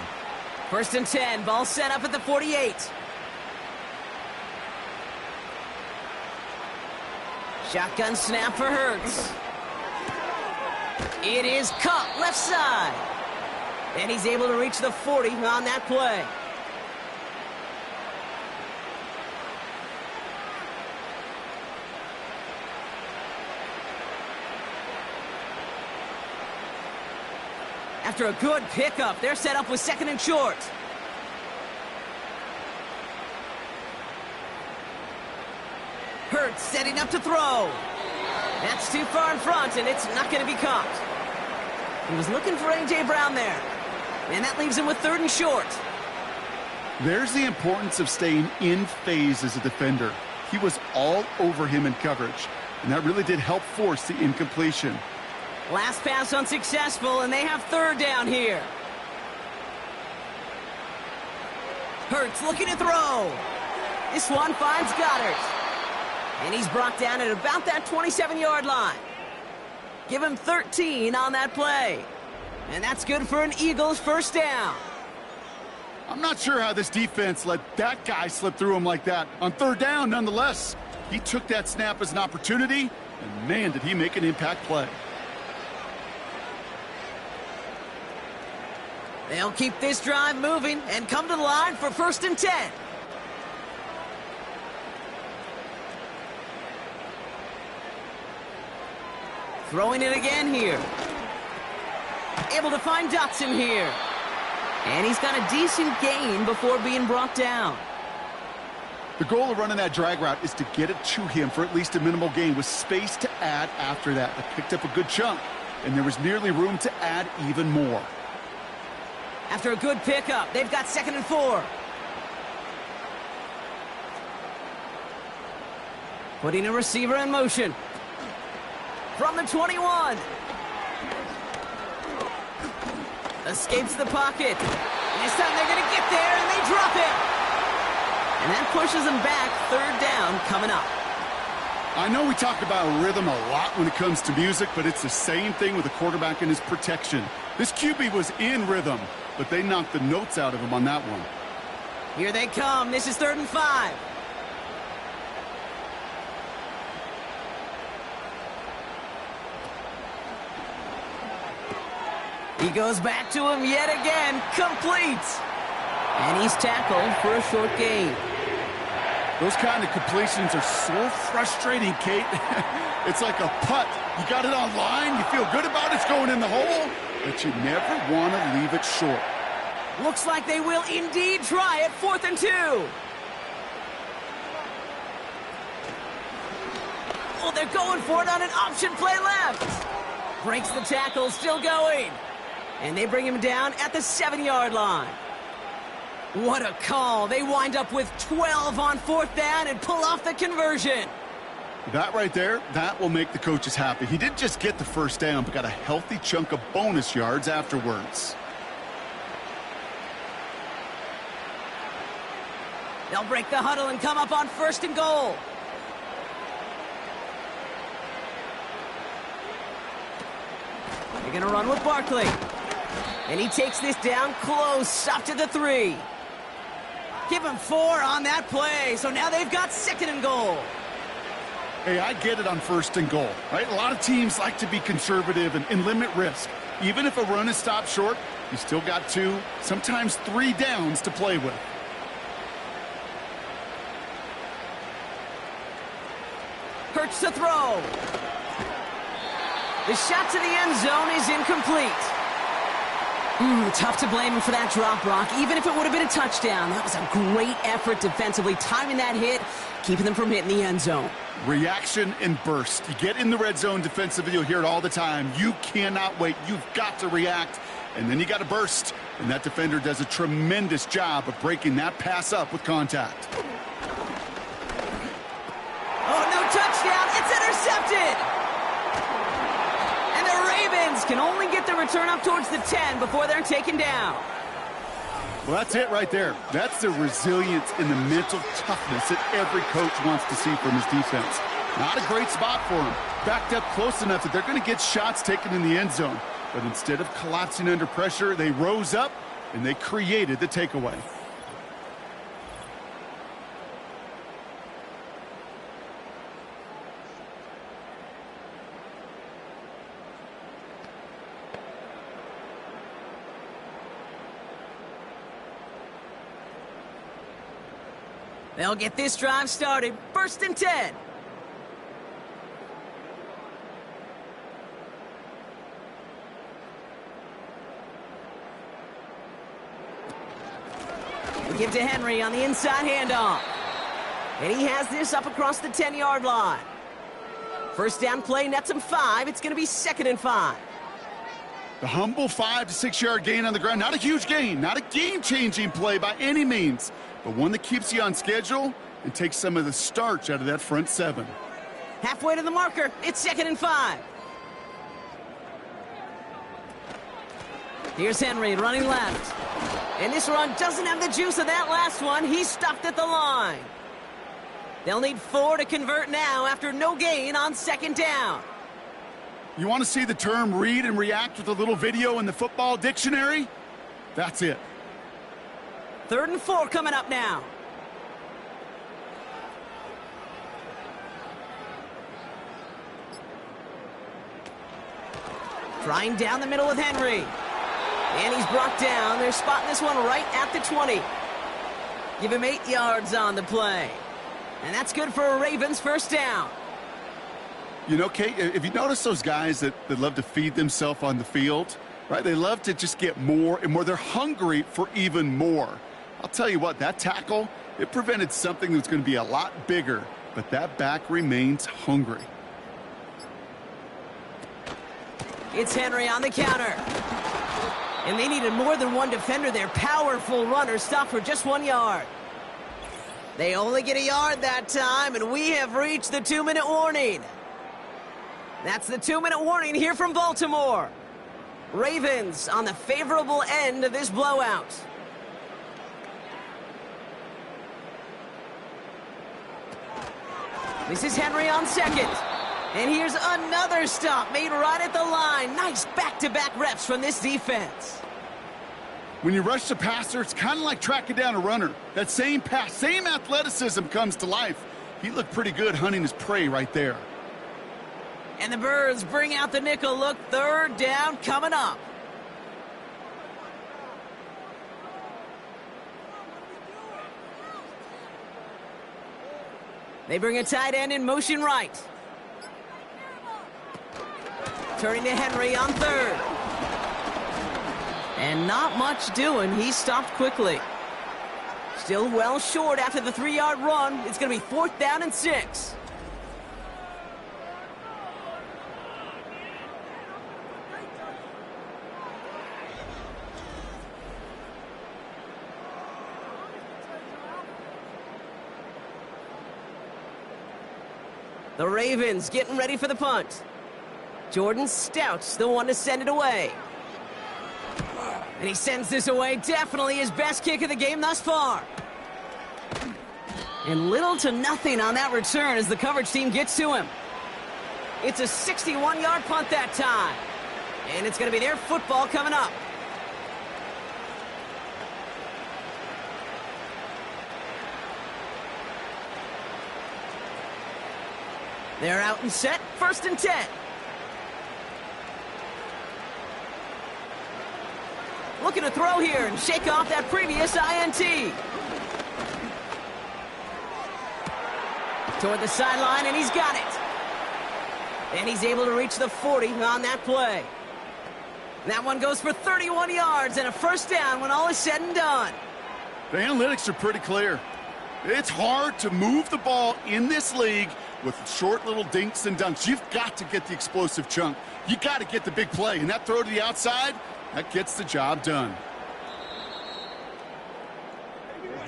1st and 10, ball set up at the 48. Shotgun snap for Hurts. It is caught left side. And he's able to reach the 40 on that play. After a good pickup, they're set up with second and short. Hurts setting up to throw. That's too far in front, and it's not going to be caught. He was looking for A.J. Brown there. And that leaves him with third and short. There's the importance of staying in phase as a defender. He was all over him in coverage, and that really did help force the incompletion. Last pass unsuccessful, and they have third down here. Hurts looking to throw. This one finds Goddard. And he's brought down at about that 27-yard line. Give him 13 on that play. And that's good for an Eagles first down. I'm not sure how this defense let that guy slip through him like that. On third down, nonetheless, he took that snap as an opportunity, and man, did he make an impact play. They'll keep this drive moving and come to the line for first and 10. Throwing it again here. Able to find Dotson here. And he's got a decent gain before being brought down. The goal of running that drag route is to get it to him for at least a minimal gain with space to add after that. They picked up a good chunk, and there was nearly room to add even more. After a good pickup, they've got second and 4. Putting a receiver in motion. From the 21. Escapes the pocket. And this time they're going to get there, and they drop it. And that pushes them back. Third down coming up. I know we talk about rhythm a lot when it comes to music, but it's the same thing with a quarterback and his protection. This QB was in rhythm, but they knocked the notes out of him on that one. Here they come. This is third and 5. He goes back to him yet again. Complete. And he's tackled for a short gain. Those kind of completions are so frustrating, Kate. It's like a putt. You got it on line. You feel good about it. It's going in the hole. But you never want to leave it short. Looks like they will indeed try it. 4th and 2. Oh, they're going for it on an option play left. Breaks the tackle, still going. And they bring him down at the 7-yard line. What a call. They wind up with 12 on 4th down and pull off the conversion. That right there, that will make the coaches happy. He didn't just get the first down, but got a healthy chunk of bonus yards afterwards. They'll break the huddle and come up on 1st and goal. They're going to run with Barkley. And he takes this down close, up to the 3. Give him 4 on that play. So now they've got 2nd and goal. Hey, I get it on 1st and goal, right? A lot of teams like to be conservative and limit risk. Even if a run is stopped short, you still got 2, sometimes 3 downs to play with. Hurts to throw. The shot to the end zone is incomplete. Tough to blame him for that drop, Brock, even if it would have been a touchdown. That was a great effort defensively, timing that hit, keeping them from hitting the end zone. Reaction and burst. You get in the red zone defensively, you'll hear it all the time. You cannot wait. You've got to react, and then you got to burst. And that defender does a tremendous job of breaking that pass up with contact. Oh, no touchdown. It's intercepted. Ravens can only get the return up towards the 10 before they're taken down. Well, that's it right there. That's the resilience and the mental toughness that every coach wants to see from his defense. Not a great spot for him. Backed up close enough that they're going to get shots taken in the end zone. But instead of collapsing under pressure, they rose up and they created the takeaway. They'll get this drive started. 1st and 10. We give to Henry on the inside handoff. And he has this up across the 10-yard line. First down play nets him 5. It's going to be 2nd and 5. The humble 5 to 6 yard gain on the ground. Not a huge gain, not a game-changing play by any means, but one that keeps you on schedule and takes some of the starch out of that front 7. Halfway to the marker. It's 2nd and 5. Here's Henry running left. And this run doesn't have the juice of that last one. He's stopped at the line. They'll need 4 to convert now after no gain on 2nd down. You want to see the term read and react with a little video in the football dictionary? That's it. 3rd and 4 coming up now. Trying down the middle with Henry. And he's brought down. They're spotting this one right at the 20. Give him 8 yards on the play. And that's good for a Ravens first down. You know, Kate, if you notice those guys that love to feed themselves on the field, right? They love to just get more and more. They're hungry for even more. I'll tell you what, that tackle, it prevented something that's going to be a lot bigger, but that back remains hungry. It's Henry on the counter. And they needed more than one defender. Their powerful runner stopped for just 1 yard. They only get a yard that time, and we have reached the 2-minute warning. That's the 2-minute warning here from Baltimore. Ravens on the favorable end of this blowout. This is Henry on 2nd. And here's another stop made right at the line. Nice back-to-back reps from this defense. When you rush the passer, it's kind of like tracking down a runner. That same pass, same athleticism comes to life. He looked pretty good hunting his prey right there. And the Birds bring out the nickel look. 3rd down coming up. They bring a tight end in motion right. Turning to Henry on 3rd. And not much doing. He stopped quickly. Still well short after the 3-yard run. It's going to be 4th down and 6. The Ravens getting ready for the punt. Jordan Stout's the one to send it away. And he sends this away. Definitely his best kick of the game thus far. And little to nothing on that return as the coverage team gets to him. It's a 61-yard punt that time. And it's going to be their football coming up. They're out and set. 1st and 10. Looking to throw here and shake off that previous INT. Toward the sideline, and he's got it. And he's able to reach the 40 on that play. That one goes for 31 yards and a first down when all is said and done. The analytics are pretty clear. It's hard to move the ball in this league with short little dinks and dunks. You've got to get the explosive chunk. You got to get the big play. And that throw to the outside, that gets the job done.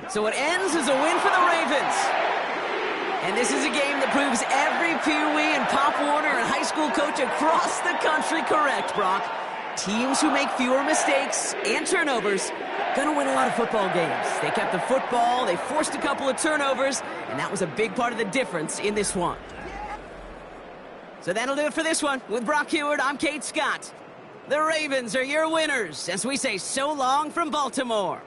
So it ends as a win for the Ravens. And this is a game that proves every Pee Wee and Pop Warner and high school coach across the country correct, Brock. Teams who make fewer mistakes and turnovers gonna win a lot of football games. They kept the football, they forced a couple of turnovers, and that was a big part of the difference in this one. So that'll do it for this one. With Brock Heward, I'm Kate Scott. The Ravens are your winners as we say so long from Baltimore.